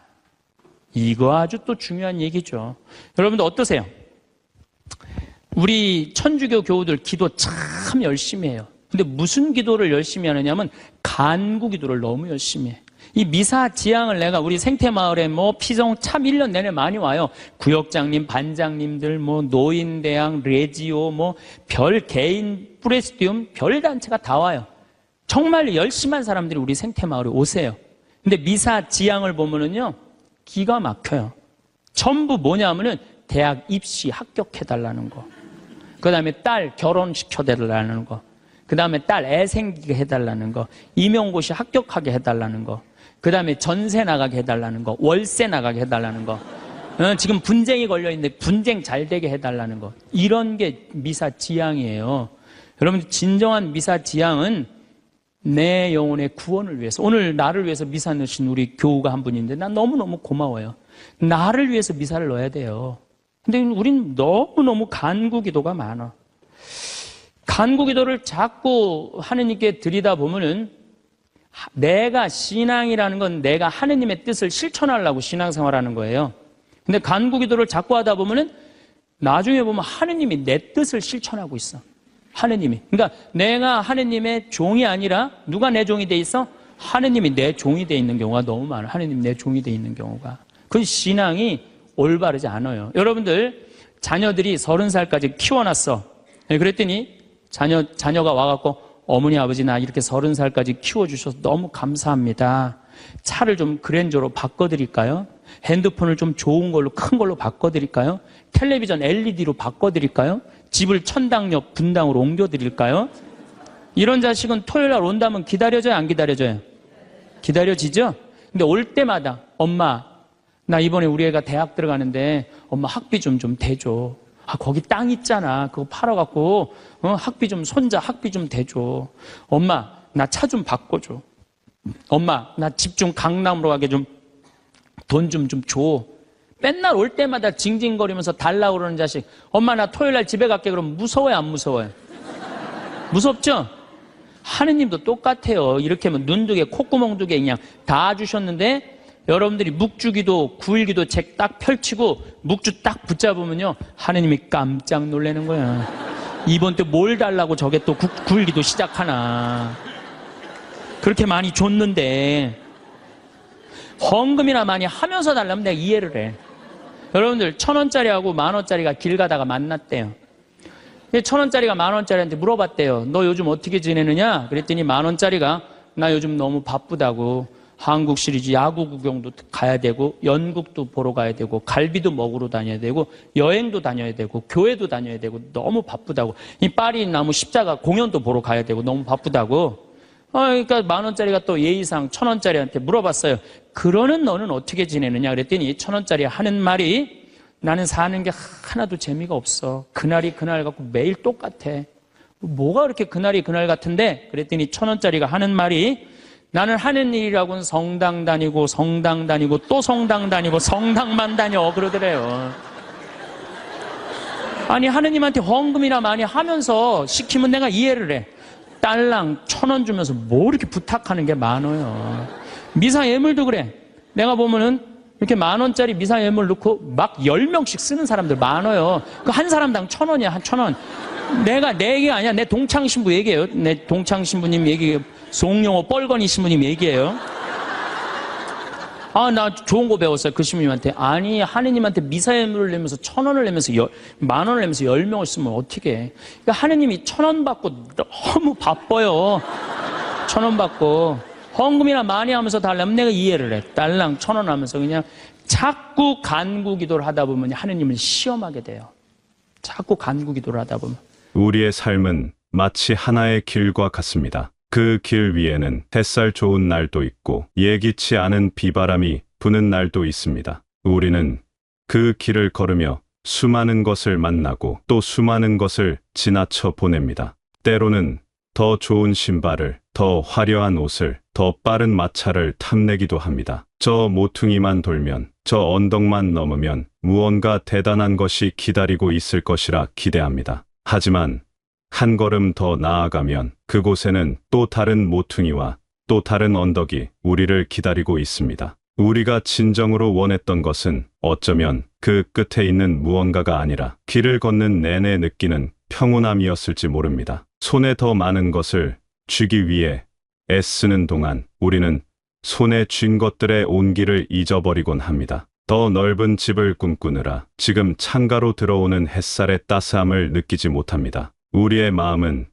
이거 아주 또 중요한 얘기죠. 여러분들 어떠세요? 우리 천주교 교우들 기도 참 열심히 해요. 근데 무슨 기도를 열심히 하느냐면 간구 기도를 너무 열심히 해. 이 미사 지향을 내가 우리 생태마을에 피성 참 1년 내내 많이 와요. 구역장님, 반장님들, 노인대학, 레지오, 별 개인, 프레스티움, 별 단체가 다 와요. 정말 열심한 사람들이 우리 생태마을에 오세요. 근데 미사 지향을 보면은요, 기가 막혀요. 전부 뭐냐면은 대학 입시 합격해달라는 거. 그 다음에 딸 결혼시켜달라는 거. 그 다음에 딸 애 생기게 해달라는 거. 임용고시 합격하게 해달라는 거. 그 다음에 전세 나가게 해달라는 거. 월세 나가게 해달라는 거. 지금 분쟁이 걸려있는데 분쟁 잘 되게 해달라는 거. 이런 게 미사 지향이에요. 여러분 진정한 미사 지향은 내 영혼의 구원을 위해서. 오늘 나를 위해서 미사 넣으신 우리 교우가 한 분인데 난 너무너무 고마워요. 나를 위해서 미사를 넣어야 돼요. 근데 우린 너무너무 간구 기도가 많아. 간구 기도를 자꾸 하느님께 드리다 보면은 내가 신앙이라는 건 내가 하느님의 뜻을 실천하려고 신앙생활하는 거예요. 근데 간구 기도를 자꾸 하다 보면은 나중에 보면 하느님이 내 뜻을 실천하고 있어. 하느님이. 그러니까 내가 하느님의 종이 아니라 누가 내 종이 돼 있어? 하느님이 내 종이 돼 있는 경우가 너무 많아. 하느님이 내 종이 돼 있는 경우가. 그 신앙이 올바르지 않아요. 여러분들 자녀들이 30살까지 키워놨어. 그랬더니 자녀가 와갖고 어머니 아버지 나 이렇게 30살까지 키워주셔서 너무 감사합니다. 차를 좀 그랜저로 바꿔드릴까요? 핸드폰을 좀 좋은 걸로 큰 걸로 바꿔드릴까요? 텔레비전 LED로 바꿔드릴까요? 집을 천당역 분당으로 옮겨드릴까요? 이런 자식은 토요일날 온다면 기다려져요? 안 기다려져요? 기다려지죠? 근데 올 때마다 엄마 나 이번에 우리 애가 대학 들어가는데 엄마 학비 좀 대줘. 거기 땅 있잖아. 그거 팔아갖고 학비 좀 손자 학비 좀 대줘. 엄마 나 차 좀 바꿔줘. 엄마 나 집 좀 강남으로 가게 좀 돈 좀 줘. 맨날 올 때마다 징징거리면서 달라고 그러는 자식. 엄마 나 토요일날 집에 갈게. 그럼 무서워요 안 무서워요? 무섭죠? 하느님도 똑같아요. 이렇게 하면 눈 두 개 콧구멍 두 개 그냥 다 주셨는데 여러분들이 묵주기도 9일기도 책 딱 펼치고 묵주 딱 붙잡으면요, 하느님이 깜짝 놀라는 거야. 이번 때 뭘 달라고 저게 또 9일기도 시작하나. 그렇게 많이 줬는데 헌금이나 많이 하면서 달라면 내가 이해를 해. 여러분들 1,000원짜리하고 10,000원짜리가 길 가다가 만났대요. 1,000원짜리가 10,000원짜리한테 물어봤대요. 너 요즘 어떻게 지내느냐? 그랬더니 10,000원짜리가 나 요즘 너무 바쁘다고, 한국 시리즈 야구 구경도 가야 되고, 연극도 보러 가야 되고, 갈비도 먹으러 다녀야 되고, 여행도 다녀야 되고, 교회도 다녀야 되고, 너무 바쁘다고. 이 파리 나무 십자가 공연도 보러 가야 되고, 너무 바쁘다고. 그러니까 10,000원짜리가 또 예의상 1,000원짜리한테 물어봤어요. 그러는 너는 어떻게 지내느냐? 그랬더니 1,000원짜리 하는 말이, 나는 사는 게 하나도 재미가 없어. 그날이 그날 같고 매일 똑같아. 뭐가 그렇게 그날이 그날 같은데? 그랬더니 1,000원짜리가 하는 말이, 나는 하는 일이라고는 성당 다니고 성당 다니고 또 성당 다니고 성당만 다녀 그러더래요. 아니, 하느님한테 헌금이나 많이 하면서 시키면 내가 이해를 해. 딸랑 1,000원 주면서 뭐 이렇게 부탁하는 게 많아요. 미사 예물도 그래. 내가 보면은 이렇게 10,000원짜리 미사 예물 넣고 막 10명씩 쓰는 사람들 많아요. 그 한 사람당 1,000원이야, 한 1,000원. 내 얘기가 아니야. 내 동창 신부 얘기예요. 내 동창 신부님 얘기예요. 송영호 뻘건이 신부님 얘기예요. 나 좋은 거 배웠어요. 그 신부님한테. 아니, 하느님한테 미사 예물을 내면서 1,000원을 내면서 10,000원을 내면서 10명을 쓰면 어떻게 해. 그러니까 하느님이 1,000원 받고 너무 바빠요. 1,000원 받고. 헌금이나 많이 하면서 달라면 내가 이해를 해. 딸랑 1,000원 하면서 그냥 자꾸 간구 기도를 하다 보면 하느님을 시험하게 돼요. 자꾸 간구 기도를 하다 보면. 우리의 삶은 마치 하나의 길과 같습니다. 그 길 위에는 햇살 좋은 날도 있고 예기치 않은 비바람이 부는 날도 있습니다. 우리는 그 길을 걸으며 수많은 것을 만나고 또 수많은 것을 지나쳐 보냅니다. 때로는 더 좋은 신발을, 더 화려한 옷을, 더 빠른 마차를 탐내기도 합니다. 저 모퉁이만 돌면, 저 언덕만 넘으면 무언가 대단한 것이 기다리고 있을 것이라 기대합니다. 하지만 한 걸음 더 나아가면 그곳에는 또 다른 모퉁이와 또 다른 언덕이 우리를 기다리고 있습니다. 우리가 진정으로 원했던 것은 어쩌면 그 끝에 있는 무언가가 아니라 길을 걷는 내내 느끼는 평온함이었을지 모릅니다. 손에 더 많은 것을 쥐기 위해 애쓰는 동안 우리는 손에 쥔 것들의 온기를 잊어버리곤 합니다. 더 넓은 집을 꿈꾸느라 지금 창가로 들어오는 햇살의 따스함을 느끼지 못합니다. 우리의 마음은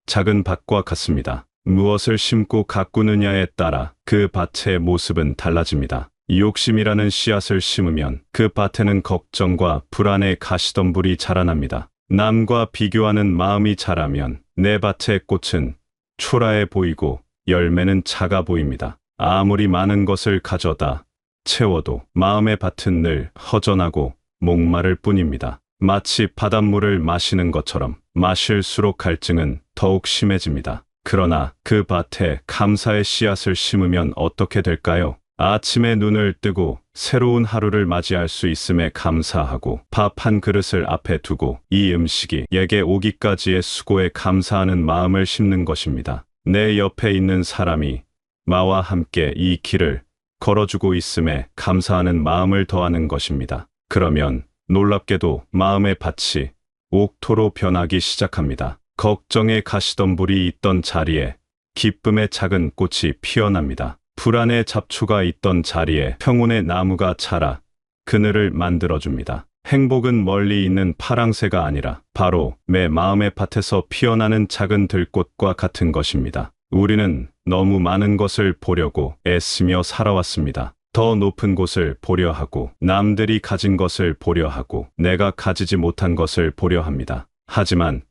작은 밭과 같습니다. 무엇을 심고 가꾸느냐에 따라 그 밭의 모습은 달라집니다. 욕심이라는 씨앗을 심으면 그 밭에는 걱정과 불안의 가시덤불이 자라납니다. 남과 비교하는 마음이 자라면 내 밭의 꽃은 초라해 보이고 열매는 작아 보입니다. 아무리 많은 것을 가져다 채워도 마음의 밭은 늘 허전하고 목마를 뿐입니다. 마치 바닷물을 마시는 것처럼 마실수록 갈증은 더욱 심해집니다. 그러나 그 밭에 감사의 씨앗을 심으면 어떻게 될까요? 아침에 눈을 뜨고 새로운 하루를 맞이할 수 있음에 감사하고 밥 한 그릇을 앞에 두고 이 음식이 내게 오기까지의 수고에 감사하는 마음을 심는 것입니다. 내 옆에 있는 사람이 나와 함께 이 길을 걸어주고 있음에 감사하는 마음을 더하는 것입니다. 그러면 놀랍게도 마음의 밭이 옥토로 변하기 시작합니다. 걱정의 가시덤불이 있던 자리에 기쁨의 작은 꽃이 피어납니다. 불안의 잡초가 있던 자리에 평온의 나무가 자라 그늘을 만들어줍니다. 행복은 멀리 있는 파랑새가 아니라 바로 내 마음의 밭에서 피어나는 작은 들꽃과 같은 것입니다. 우리는 너무 많은 것을 보려고 애쓰며 살아왔습니다. 더 높은 곳을 보려 하고 남들이 가진 것을 보려 하고 내가 가지지 못한 것을 보려 합니다. 하지만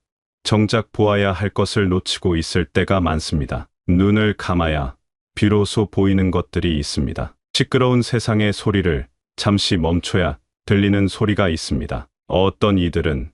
정작 보아야 할 것을 놓치고 있을 때가 많습니다. 눈을 감아야 비로소 보이는 것들이 있습니다. 시끄러운 세상의 소리를 잠시 멈춰야 들리는 소리가 있습니다. 어떤 이들은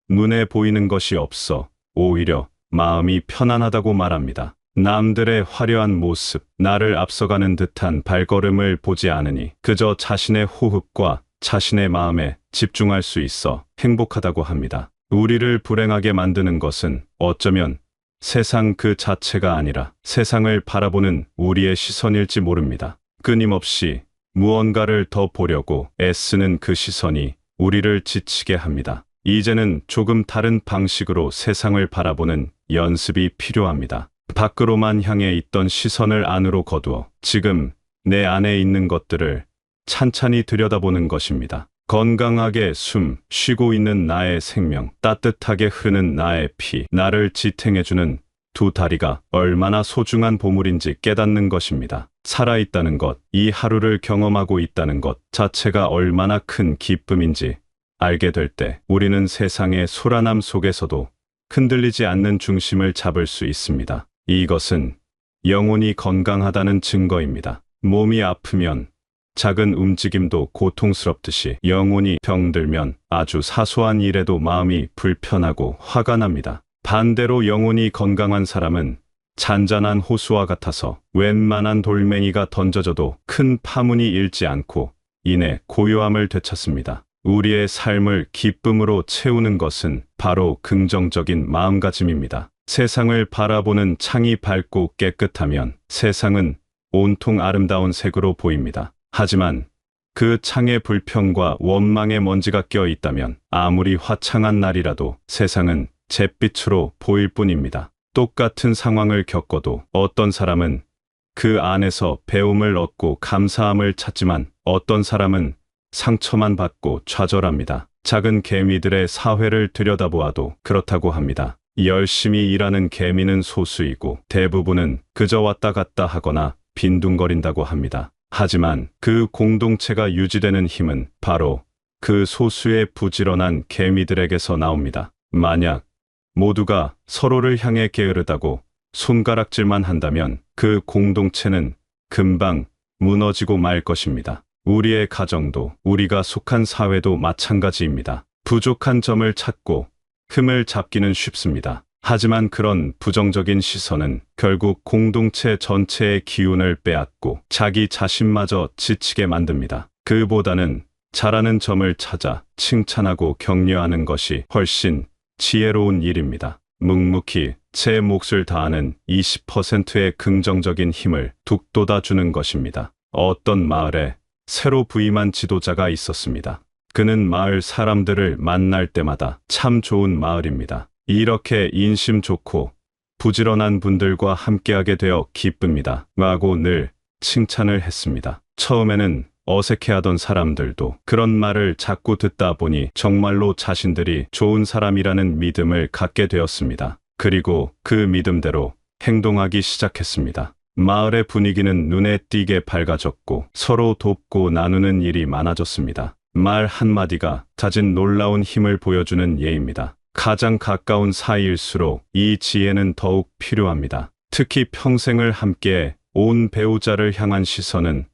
눈에 보이는 것이 없어 오히려 마음이 편안하다고 말합니다. 남들의 화려한 모습, 나를 앞서가는 듯한 발걸음을 보지 않으니 그저 자신의 호흡과 자신의 마음에 집중할 수 있어 행복하다고 합니다. 우리를 불행하게 만드는 것은 어쩌면 세상 그 자체가 아니라 세상을 바라보는 우리의 시선일지 모릅니다. 끊임없이 무언가를 더 보려고 애쓰는 그 시선이 우리를 지치게 합니다. 이제는 조금 다른 방식으로 세상을 바라보는 연습이 필요합니다. 밖으로만 향해 있던 시선을 안으로 거두어 지금 내 안에 있는 것들을 찬찬히 들여다보는 것입니다. 건강하게 숨 쉬고 있는 나의 생명, 따뜻하게 흐르는 나의 피, 나를 지탱해주는 두 다리가 얼마나 소중한 보물인지 깨닫는 것입니다. 살아있다는 것, 이 하루를 경험하고 있다는 것 자체가 얼마나 큰 기쁨인지 알게 될 때 우리는 세상의 소란함 속에서도 흔들리지 않는 중심을 잡을 수 있습니다. 이것은 영혼이 건강하다는 증거입니다. 몸이 아프면 작은 움직임도 고통스럽듯이 영혼이 병들면 아주 사소한 일에도 마음이 불편하고 화가 납니다. 반대로 영혼이 건강한 사람은 잔잔한 호수와 같아서 웬만한 돌멩이가 던져져도 큰 파문이 일지 않고 이내 고요함을 되찾습니다. 우리의 삶을 기쁨으로 채우는 것은 바로 긍정적인 마음가짐입니다. 세상을 바라보는 창이 밝고 깨끗하면 세상은 온통 아름다운 색으로 보입니다. 하지만 그 창에 불평과 원망의 먼지가 껴 있다면 아무리 화창한 날이라도 세상은 잿빛으로 보일 뿐입니다. 똑같은 상황을 겪어도 어떤 사람은 그 안에서 배움을 얻고 감사함을 찾지만 어떤 사람은 상처만 받고 좌절합니다. 작은 개미들의 사회를 들여다보아도 그렇다고 합니다. 열심히 일하는 개미는 소수이고 대부분은 그저 왔다 갔다 하거나 빈둥거린다고 합니다. 하지만 그 공동체가 유지되는 힘은 바로 그 소수의 부지런한 개미들에게서 나옵니다. 만약 모두가 서로를 향해 게으르다고 손가락질만 한다면 그 공동체는 금방 무너지고 말 것입니다. 우리의 가정도 우리가 속한 사회도 마찬가지입니다. 부족한 점을 찾고 흠을 잡기는 쉽습니다. 하지만 그런 부정적인 시선은 결국 공동체 전체의 기운을 빼앗고 자기 자신마저 지치게 만듭니다. 그보다는 잘하는 점을 찾아 칭찬하고 격려하는 것이 훨씬 지혜로운 일입니다. 묵묵히 제 몫을 다하는 20%의 긍정적인 힘을 북돋아주는 것입니다. 어떤 마을에 새로 부임한 지도자가 있었습니다. 그는 마을 사람들을 만날 때마다 참 좋은 마을입니다. 이렇게 인심 좋고 부지런한 분들과 함께하게 되어 기쁩니다. 라고 늘 칭찬을 했습니다. 처음에는 어색해하던 사람들도 그런 말을 자꾸 듣다 보니 정말로 자신들이 좋은 사람이라는 믿음을 갖게 되었습니다. 그리고 그 믿음대로 행동하기 시작했습니다. 마을의 분위기는 눈에 띄게 밝아졌고 서로 돕고 나누는 일이 많아졌습니다. 말 한마디가 가진 놀라운 힘을 보여주는 예입니다. 가장 가까운 사이일수록 이 지혜는 더욱 필요합니다. 특히 평생을 함께 온 배우자를 향한 시선은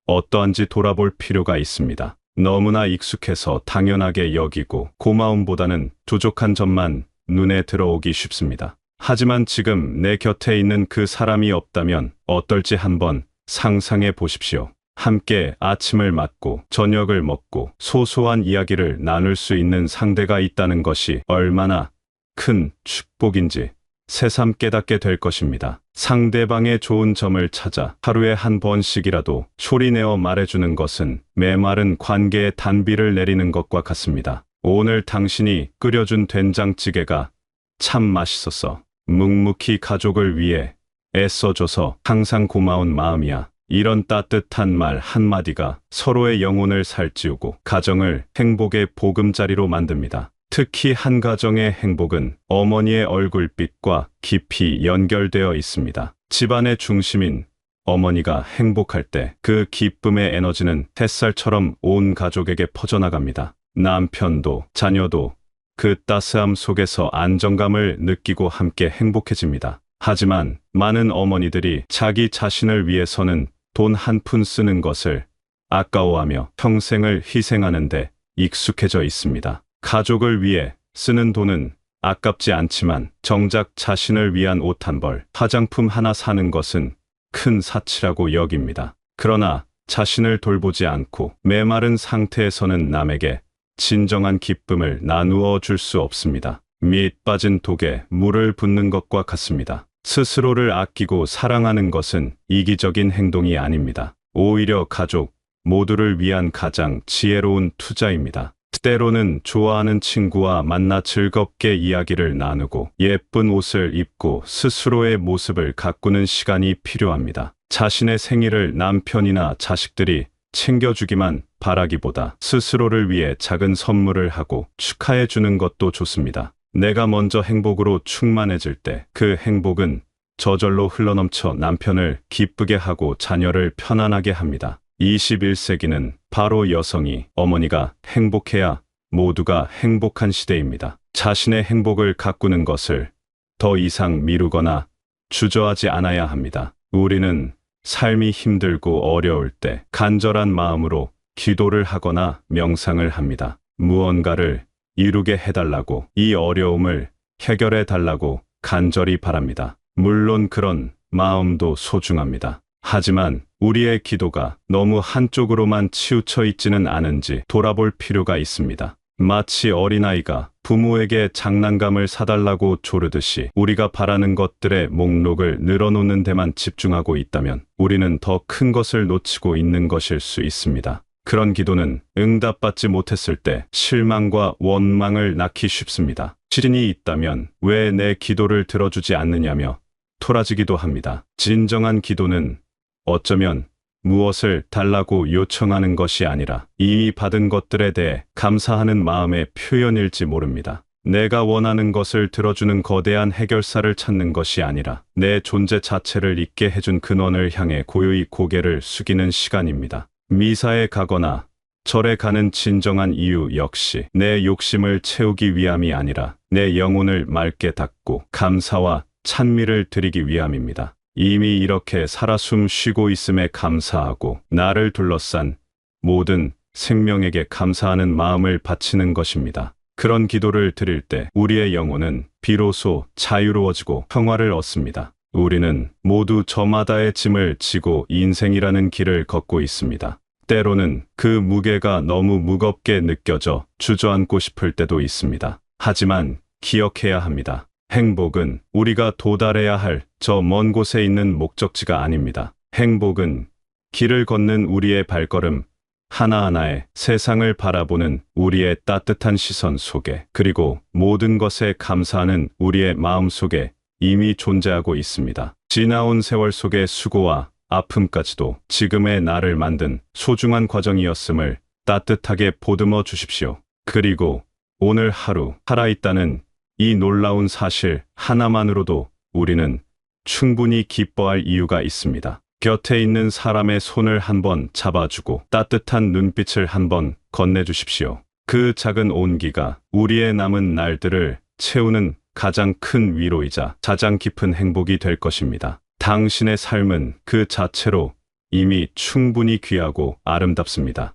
어떠한지 돌아볼 필요가 있습니다. 너무나 익숙해서 당연하게 여기고 고마움보다는 부족한 점만 눈에 들어오기 쉽습니다. 하지만 지금 내 곁에 있는 그 사람이 없다면 어떨지 한번 상상해 보십시오. 함께 아침을 맞고 저녁을 먹고 소소한 이야기를 나눌 수 있는 상대가 있다는 것이 얼마나 큰 축복인지 새삼 깨닫게 될 것입니다. 상대방의 좋은 점을 찾아 하루에 한 번씩이라도 소리내어 말해주는 것은 메마른 관계의 단비를 내리는 것과 같습니다. 오늘 당신이 끓여준 된장찌개가 참 맛있었어. 묵묵히 가족을 위해 애써줘서 항상 고마운 마음이야. 이런 따뜻한 말 한마디가 서로의 영혼을 살찌우고 가정을 행복의 보금자리로 만듭니다. 특히 한 가정의 행복은 어머니의 얼굴빛과 깊이 연결되어 있습니다. 집안의 중심인 어머니가 행복할 때 그 기쁨의 에너지는 햇살처럼 온 가족에게 퍼져나갑니다. 남편도 자녀도 그 따스함 속에서 안정감을 느끼고 함께 행복해집니다. 하지만 많은 어머니들이 자기 자신을 위해서는 돈 한 푼 쓰는 것을 아까워하며 평생을 희생하는데 익숙해져 있습니다. 가족을 위해 쓰는 돈은 아깝지 않지만 정작 자신을 위한 옷 한 벌, 화장품 하나 사는 것은 큰 사치라고 여깁니다. 그러나 자신을 돌보지 않고 메마른 상태에서는 남에게 진정한 기쁨을 나누어 줄 수 없습니다. 밑 빠진 독에 물을 붓는 것과 같습니다. 스스로를 아끼고 사랑하는 것은 이기적인 행동이 아닙니다. 오히려 가족, 모두를 위한 가장 지혜로운 투자입니다. 때로는 좋아하는 친구와 만나 즐겁게 이야기를 나누고 예쁜 옷을 입고 스스로의 모습을 가꾸는 시간이 필요합니다. 자신의 생일을 남편이나 자식들이 챙겨주기만 바라기보다 스스로를 위해 작은 선물을 하고 축하해 주는 것도 좋습니다. 내가 먼저 행복으로 충만해질 때 그 행복은 저절로 흘러넘쳐 남편을 기쁘게 하고 자녀를 편안하게 합니다. 21세기는 바로 여성이, 어머니가 행복해야 모두가 행복한 시대입니다. 자신의 행복을 가꾸는 것을 더 이상 미루거나 주저하지 않아야 합니다. 우리는 삶이 힘들고 어려울 때 간절한 마음으로 기도를 하거나 명상을 합니다. 무언가를 이루게 해달라고, 이 어려움을 해결해 달라고 간절히 바랍니다. 물론 그런 마음도 소중합니다. 하지만 우리의 기도가 너무 한쪽으로만 치우쳐 있지는 않은지 돌아볼 필요가 있습니다. 마치 어린아이가 부모에게 장난감을 사달라고 조르듯이 우리가 바라는 것들의 목록을 늘어놓는 데만 집중하고 있다면 우리는 더 큰 것을 놓치고 있는 것일 수 있습니다. 그런 기도는 응답받지 못했을 때 실망과 원망을 낳기 쉽습니다. 시련이 있다면 왜 내 기도를 들어주지 않느냐며 토라지기도 합니다. 진정한 기도는 어쩌면 무엇을 달라고 요청하는 것이 아니라 이미 받은 것들에 대해 감사하는 마음의 표현일지 모릅니다. 내가 원하는 것을 들어주는 거대한 해결사를 찾는 것이 아니라 내 존재 자체를 잊게 해준 근원을 향해 고요히 고개를 숙이는 시간입니다. 미사에 가거나 절에 가는 진정한 이유 역시 내 욕심을 채우기 위함이 아니라 내 영혼을 맑게 닦고 감사와 찬미를 드리기 위함입니다. 이미 이렇게 살아 숨 쉬고 있음에 감사하고 나를 둘러싼 모든 생명에게 감사하는 마음을 바치는 것입니다. 그런 기도를 드릴 때 우리의 영혼은 비로소 자유로워지고 평화를 얻습니다. 우리는 모두 저마다의 짐을 지고 인생이라는 길을 걷고 있습니다. 때로는 그 무게가 너무 무겁게 느껴져 주저앉고 싶을 때도 있습니다. 하지만 기억해야 합니다. 행복은 우리가 도달해야 할 저 먼 곳에 있는 목적지가 아닙니다. 행복은 길을 걷는 우리의 발걸음 하나하나에 세상을 바라보는 우리의 따뜻한 시선 속에, 그리고 모든 것에 감사하는 우리의 마음 속에 이미 존재하고 있습니다. 지나온 세월 속의 수고와 아픔까지도 지금의 나를 만든 소중한 과정이었음을 따뜻하게 보듬어 주십시오. 그리고 오늘 하루 살아있다는 이 놀라운 사실 하나만으로도 우리는 충분히 기뻐할 이유가 있습니다. 곁에 있는 사람의 손을 한번 잡아주고 따뜻한 눈빛을 한번 건네주십시오. 그 작은 온기가 우리의 남은 날들을 채우는 가장 큰 위로이자 가장 깊은 행복이 될 것입니다. 당신의 삶은 그 자체로 이미 충분히 귀하고 아름답습니다.